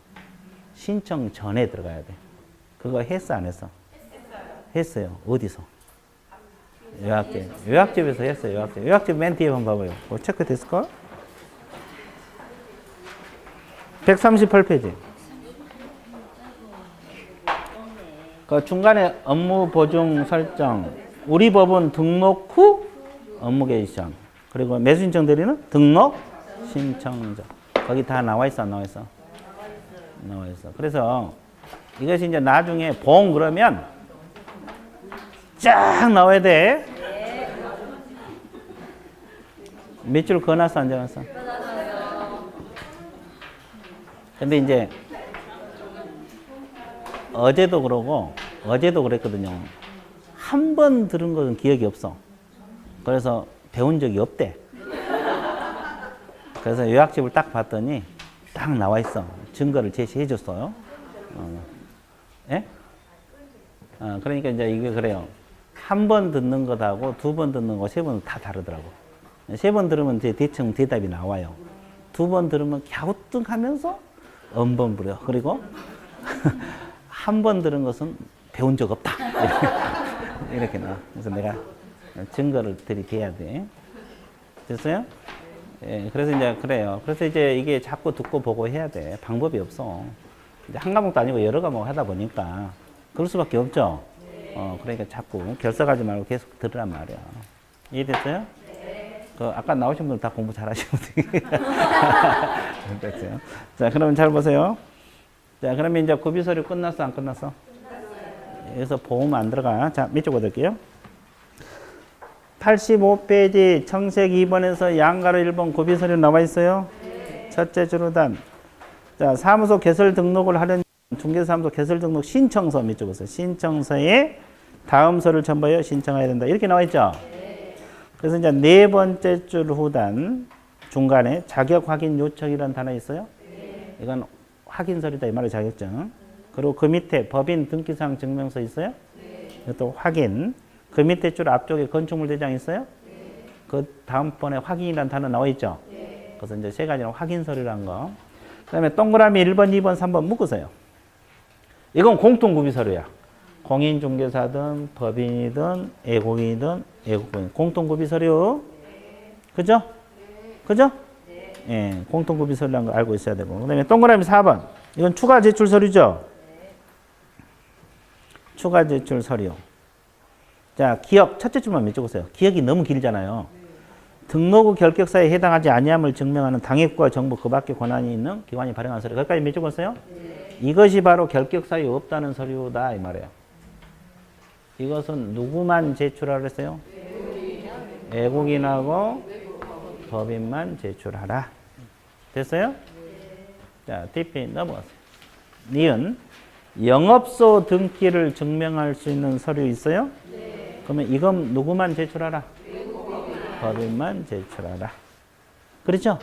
신청 전에 들어가야 돼. 그거 했어, 안 했어? 했어요. 어디서? 요약집. 요약집에서 했어요. 요약집. 요약집 맨 뒤에 한번 봐봐요. 뭐 체크 됐을까? 138페이지. 그 중간에 업무 보증 설정. 우리 법은 등록 후 업무 개시 전. 그리고 매수 신청 대리는 등록 신청 전. 거기 다 나와 있어, 안 나와 있어? 나와 있어. 그래서 이것이 이제 나중에 보험 그러면 쫙 나와야 돼. 몇 줄 그어놨어, 안 적어놨어? 근데 이제 어제도 그랬거든요. 한 번 들은 것은 기억이 없어. 그래서 배운 적이 없대. 그래서 요약집을 딱 봤더니 딱 나와 있어. 증거를 제시해 줬어요. 예? 그러니까 이제 이게 그래요. 한 번 듣는 것하고 두 번 듣는 거, 세 번은 다 다르더라고. 세 번 들으면 이제 대충 대답이 나와요. 두 번 들으면 갸우뚱하면서 엄번 부려. 그리고 한 번 들은 것은 배운 적 없다. 이렇게 나와. 그래서 내가 증거를 들이대야 돼. 됐어요? 예, 그래서 이제 그래요. 그래서 이제 이게 자꾸 듣고 보고 해야 돼. 방법이 없어. 이제 한 과목도 아니고 여러 과목 하다 보니까 그럴 수밖에 없죠. 그러니까 자꾸 결석하지 말고 계속 들으란 말이야. 이해됐어요? 그 아까 나오신 분들 다 공부 잘하시면 됐어요. 자, 그러면 잘 보세요. 자, 그러면 이제 구비서류 끝났어, 안 끝났어? 여기서 보험 안 들어가. 자, 밑줄 그을게요. 85페이지 청색 2번에서 양가로 1번 구비서류 나와 있어요. 첫째 주로단. 자, 사무소 개설 등록을 하려면 중개사무소 개설 등록 신청서 밑줄 보세요. 신청서에 다음 서를 첨부하여 신청해야 된다. 이렇게 나와 있죠. 그래서 이제 네 번째 줄 후단 중간에 자격 확인 요청이라는 단어 있어요. 이건 확인 서류다 이 말의 자격증. 그리고 그 밑에 법인 등기사항 증명서 있어요. 이것도 확인. 그 밑에 줄 앞쪽에 건축물 대장 있어요. 그 다음번에 확인이라는 단어 나와 있죠. 그래서 이제 세 가지는 확인 서류란 거. 그 다음에 동그라미 1번, 2번, 3번 묶으세요. 이건 공통구비 서류야. 공인중개사든 법인이든 애국인이든 애국법인 공통구비 서류. 그죠? 그죠? 예, 공통구비 서류라는 걸 알고 있어야 되고. 그 다음에 동그라미 4번. 이건 추가 제출 서류죠? 추가 제출 서류. 자, 기억 첫째 줄만 밑적으세요. 기억이 너무 길잖아요. 등록 후 결격사에 해당하지 아니함을 증명하는 당해국가 정부 그 밖에 권한이 있는 기관이 발행한 서류. 거기까지 밑적었어요? 이것이 바로 결격사유 없다는 서류다 이 말이에요. 이것은 누구만 제출하라 그랬어요? 애국인하고 법인만 제출하라. 됐어요? 자, DP 넘어가세요. 니은 영업소 등기를 증명할 수 있는 서류 있어요? 그러면 이건 누구만 제출하라? 법인만 제출하라. 그렇죠?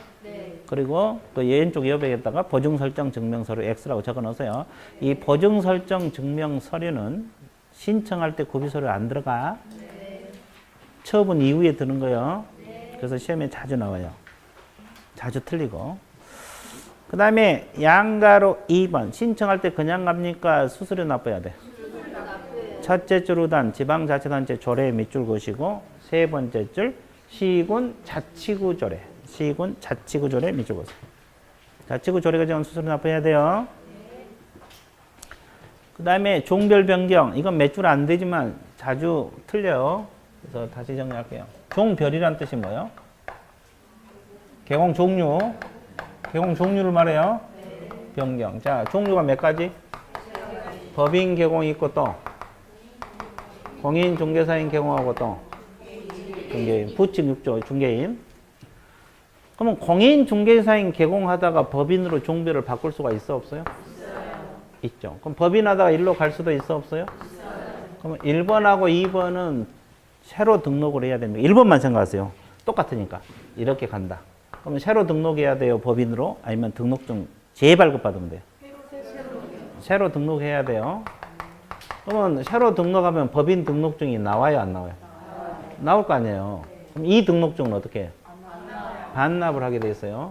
그리고 그 왼쪽 여백에다가 보증설정 증명서류 X라고 적어 놓으세요. 이 보증설정 증명서류는 신청할 때 구비서류 안 들어가. 처분 이후에 드는 거예요. 그래서 시험에 자주 나와요. 자주 틀리고. 그 다음에 양가로 2번. 신청할 때 그냥 갑니까? 수수료 납부해야 돼. 첫째 줄 우단 지방자치단체 조례 밑줄 그시고 세 번째 줄 시군 자치구 조례. 시군 자치구 조례 밑줄 그세요. 자치구 조례가 정한 수수료 납부해야 돼요. 그 다음에 종별 변경. 이건 몇 줄 안 되지만 자주 틀려요. 그래서 다시 정리할게요. 종별이란 뜻이 뭐예요? 개공 종류. 개공 종류를 말해요. 변경. 자, 종류가 몇 가지? 법인 개공이 있고 또 공인 중개사인 개공하고 또 중개인. 부칙 6조 중개인. 그러면 공인 중개사인 개공하다가 법인으로 종별을 바꿀 수가 있어 없어요? 있죠. 그럼 법인하다가 일로 갈 수도 있어 없어요? 그러면 1번하고 2번은 새로 등록을 해야 됩니다. 1번만 생각하세요. 똑같으니까. 이렇게 간다. 그러면 새로 등록해야 돼요. 법인으로. 아니면 등록증 재발급 받으면 돼요. 새로 등록해야 돼요. 그러면 새로 등록하면 법인 등록증이 나와요? 안 나와요? 나올 거 아니에요. 그럼 이 등록증은 어떻게 해요? 반납을 하게 돼 있어요.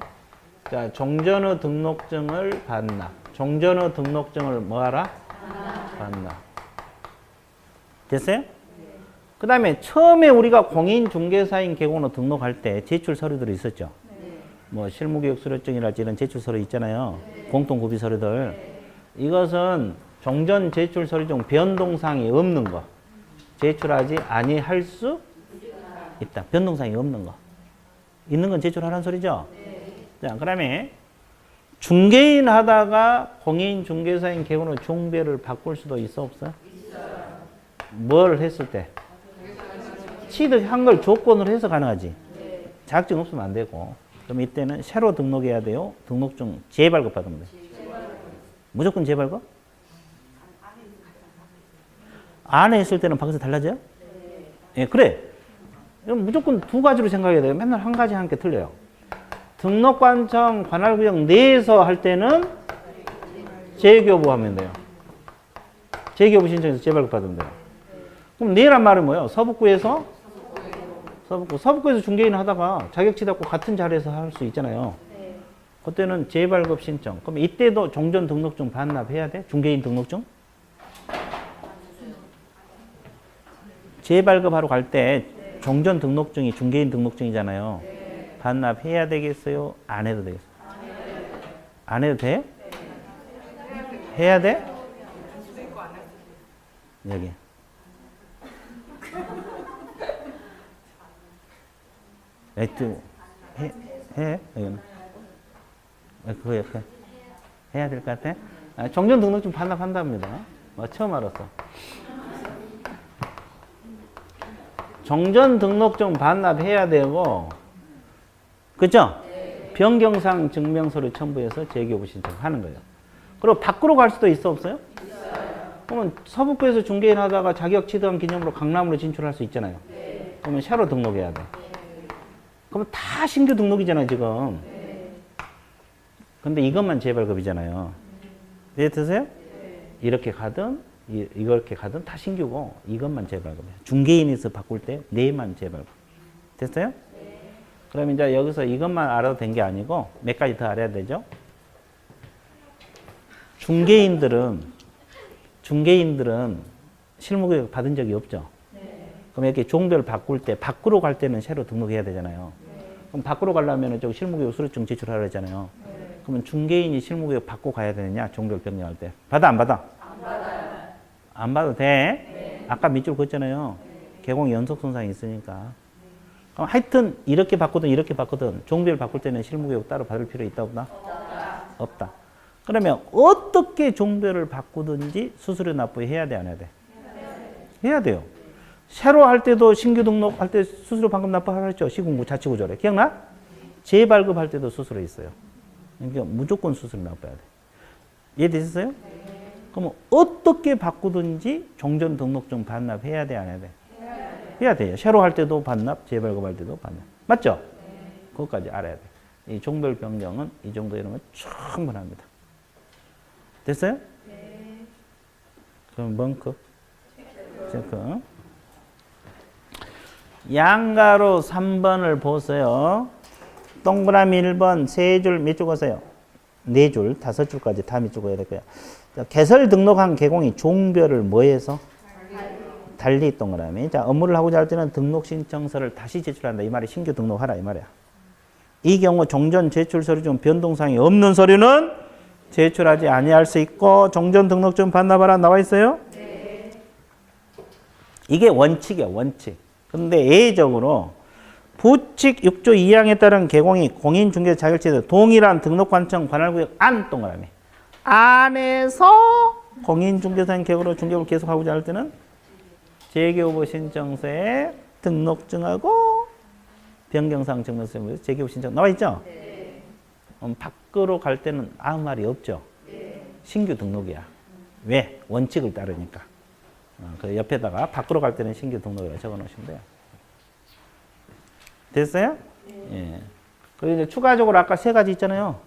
자, 종전후 등록증을 반납. 종전후 등록증을 뭐하라? 반납. 됐어요? 그 다음에 처음에 우리가 공인중개사인 개공으로 등록할 때 제출 서류들이 있었죠. 뭐 실무교육 수료증이랄지 이런 제출 서류 있잖아요. 공통구비 서류들. 이것은 종전 제출 서류 중 변동사항이 없는 거. 제출하지 아니할 수 있다. 변동사항이 없는 거. 있는 건 제출하라는 소리죠. 자, 그 다음에 중개인 하다가 공인중개사인 개공으로 종별을 바꿀 수도 있어 없어? 뭘 했을 때? 취득한 걸 조건으로 해서 가능하지. 자격증 없으면 안 되고. 그럼 이때는 새로 등록해야 돼요. 등록증 재발급 받으면 돼. 무조건 재발급? 안에 있을 때는 밖에서 달라져요? 예, 그래. 그럼 무조건 두 가지로 생각해야 돼요. 맨날 한 가지 한 개 틀려요. 등록관청 관할구역 내에서 할 때는 재교부 하면 돼요. 재교부 신청해서 재발급 받으면 돼요. 그럼 내란 말은 뭐예요? 서북구에서 중개인 하다가 자격치 닫고 같은 자리에서 할 수 있잖아요. 그때는 재발급 신청. 그럼 이때도 종전 등록증 반납해야 돼? 중개인 등록증? 재발급하러 갈 때 종전 등록증이 중개인 등록증이잖아요. 반납해야 되겠어요? 안 해도 되겠어요? 안 해도 돼? 해야 돼? 여기. 해? 여기는. 그거 옆에. 해야 될 것 같아? 종전 등록증 반납한답니다. 처음 알았어. 종전 등록증 반납해야 되고, 그죠? 변경사항 증명서류 첨부해서 재교부 신청하는 거예요. 그리고 밖으로 갈 수도 있어 없어요? 그러면 서북구에서 중개인 하다가 자격 취득한 기념으로 강남으로 진출할 수 있잖아요. 그러면 새로 등록해야 돼. 그러면 다 신규 등록이잖아요, 지금. 근데 이것만 재발급이잖아요. 이해되세요? 이렇게 가든 이렇게 가든 다 신규고 이것만 재발급이에요. 중개인에서 바꿀 때 네만 재발급. 됐어요? 그럼 이제 여기서 이것만 알아도 된 게 아니고 몇 가지 더 알아야 되죠. 중개인들은 실무교육 받은 적이 없죠. 그럼 이렇게 종별 바꿀 때 밖으로 갈 때는 새로 등록해야 되잖아요. 그럼 밖으로 가려면 저기 실무교육 수료증 제출하라 했잖아요. 그러면 중개인이 실무교육 받고 가야 되느냐? 종별 변경할 때. 받아 안 받아? 안 받아요. 안 받아도 돼? 아까 밑줄 그었잖아요. 개공 연속 손상이 있으니까. 그럼 하여튼 이렇게 바꾸든 이렇게 바꾸든 종별 바꿀 때는 실무교육 따로 받을 필요 있다 없다? 없다. 그러면 어떻게 종별을 바꾸든지 수수료 납부해야 돼 안 해야 돼? 해야 돼요. 새로 할 때도 신규 등록할 때 수수료 방금 납부하라 했죠. 시군구 자치구조래. 기억나? 재발급할 때도 수수료 있어요. 그러니까 무조건 수수료 납부해야 돼. 이해되셨어요? 그러면 어떻게 바꾸든지 종전 등록증 반납해야 돼 안 해야 돼? 해야 돼요. 새로 할 때도 반납, 재발급할 때도 반납. 맞죠? 그것까지 알아야 돼. 이 종별 변경은 이 정도 이러면 충분합니다. 됐어요? 그럼 멍크. 체크. 양가로 3번을 보세요. 동그라미 1번 세 줄 몇 줄 거세요? 4줄, 5줄까지 다 밑줄 그어야 될 거야. 자, 개설 등록한 개공이 종별을 뭐해서? 달리 동그라미. 자, 업무를 하고자 할 때는 등록 신청서를 다시 제출한다. 이 말이 신규 등록하라 이 말이야. 이 경우 종전 제출 서류 중 변동사항이 없는 서류는 제출하지 아니할 수 있고 종전 등록증 반납하라 나와 있어요? 네. 이게 원칙이야, 원칙. 근데 예외적으로 부칙 6조 2항에 따른 개공이 공인중개사 자격제도 동일한 등록관청 관할구역 안 동그라미 안에서 공인중개사인 격으로 중개업을 계속하고자 할 때는 재개업 신청서에 등록증하고 변경사항 증명서에 재개업 신청 나와 있죠? 네. 밖으로 갈 때는 아무 말이 없죠? 네. 신규 등록이야. 왜? 원칙을 따르니까. 그 옆에다가 밖으로 갈 때는 신규 등록이라고 적어 놓으시면 돼요. 됐어요? 예. 그리고 이제 추가적으로 아까 3가지 있잖아요.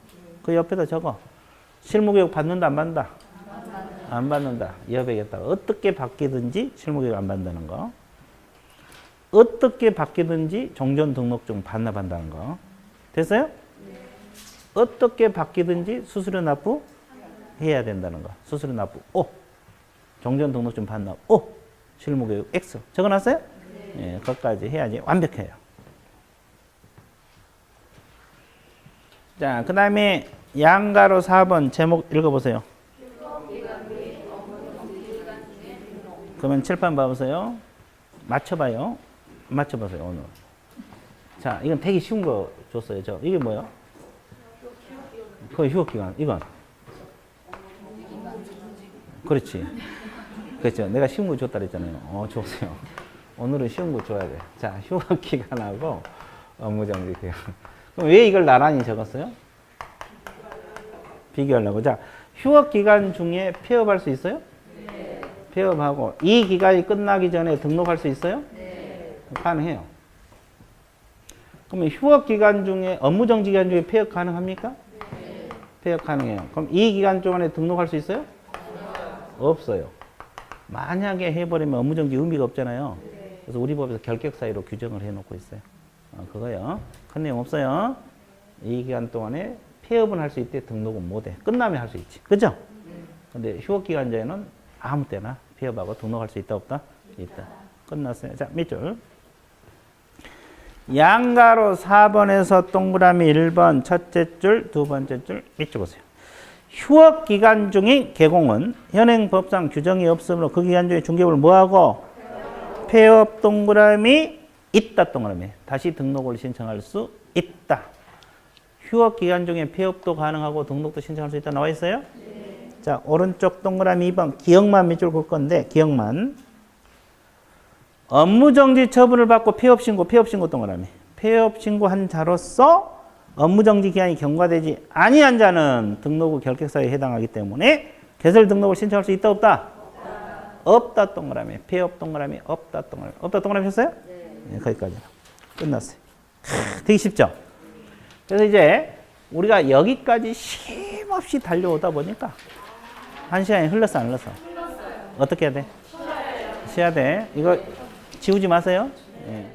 그 옆에다 적어. 실무교육 받는다, 안 받는다? 안 받는다. 여백에다가 어떻게 바뀌든지 실무교육 안 받는다는 거. 어떻게 바뀌든지 종전 등록증 반납한다는 거. 됐어요? 어떻게 바뀌든지 수수료 납부 해야 된다는 거. 수수료 납부 O. 종전 등록증 반납 O. 실무교육 X. 적어놨어요? 네. 예, 그것까지 해야지 완벽해요. 자, 그 다음에 양가로 4번 제목 읽어보세요. 그러면 칠판 봐보세요. 맞춰봐요. 맞춰보세요, 오늘. 자, 이건 되게 쉬운 거 줬어요. 이게 뭐예요? 그거 휴업기간. 이건. 그렇지. 그렇죠. 내가 쉬운 거 줬다 그랬잖아요. 좋으세요. 오늘은 쉬운 거 줘야 돼. 자, 휴업기간하고 업무정지 기간. 그럼 왜 이걸 나란히 적었어요? 비교하려고. 자, 휴업기간 중에 폐업할 수 있어요? 네. 폐업하고 이 기간이 끝나기 전에 등록할 수 있어요? 네. 가능해요. 그러면 휴업기간 중에 업무정지기간 중에 폐업 가능합니까? 네. 폐업 가능해요. 그럼 이 기간 동안에 등록할 수 있어요? 없어요. 만약에 해버리면 업무정지 의미가 없잖아요. 네. 그래서 우리 법에서 결격 사유로 규정을 해놓고 있어요. 그거요. 큰 내용 없어요. 이 기간 동안에 폐업은 할 수 있대, 등록은 못해. 끝나면 할 수 있지. 그죠? 근데 휴업기간 전에는 아무 때나 폐업하고 등록할 수 있다, 없다? 있다. 끝났어요. 자, 몇 줄? 양가로 4번에서 동그라미 1번 첫째 줄, 두 번째 줄, 몇 줄 보세요. 휴업기간 중인 개공은 현행법상 규정이 없으므로 그 기간 중에 중개업을 뭐하고? 폐업 동그라미 있다 동그라미. 다시 등록을 신청할 수 있다. 휴업기간 중에 폐업도 가능하고 등록도 신청할 수 있다 나와 있어요? 네. 자, 오른쪽 동그라미 2번 기억만 밑줄 볼 건데 기억만. 업무정지 처분을 받고 폐업신고 동그라미. 폐업신고한 자로서 업무정지 기한이 경과되지 아니한 자는 등록 후 결격사유에 해당하기 때문에 개설 등록을 신청할 수 있다 없다? 없다 동그라미. 폐업 동그라미 없다 동그라미. 없다 동그라미 하셨어요? 네, 거기까지. 끝났어요. 되게 쉽죠? 그래서 이제 우리가 여기까지 쉼없이 달려오다 보니까 1시간이 흘렀어 안 흘렀어? 흘렀어요. 어떻게 해야 돼? 쉬어야 돼. 이거 지우지 마세요. 예.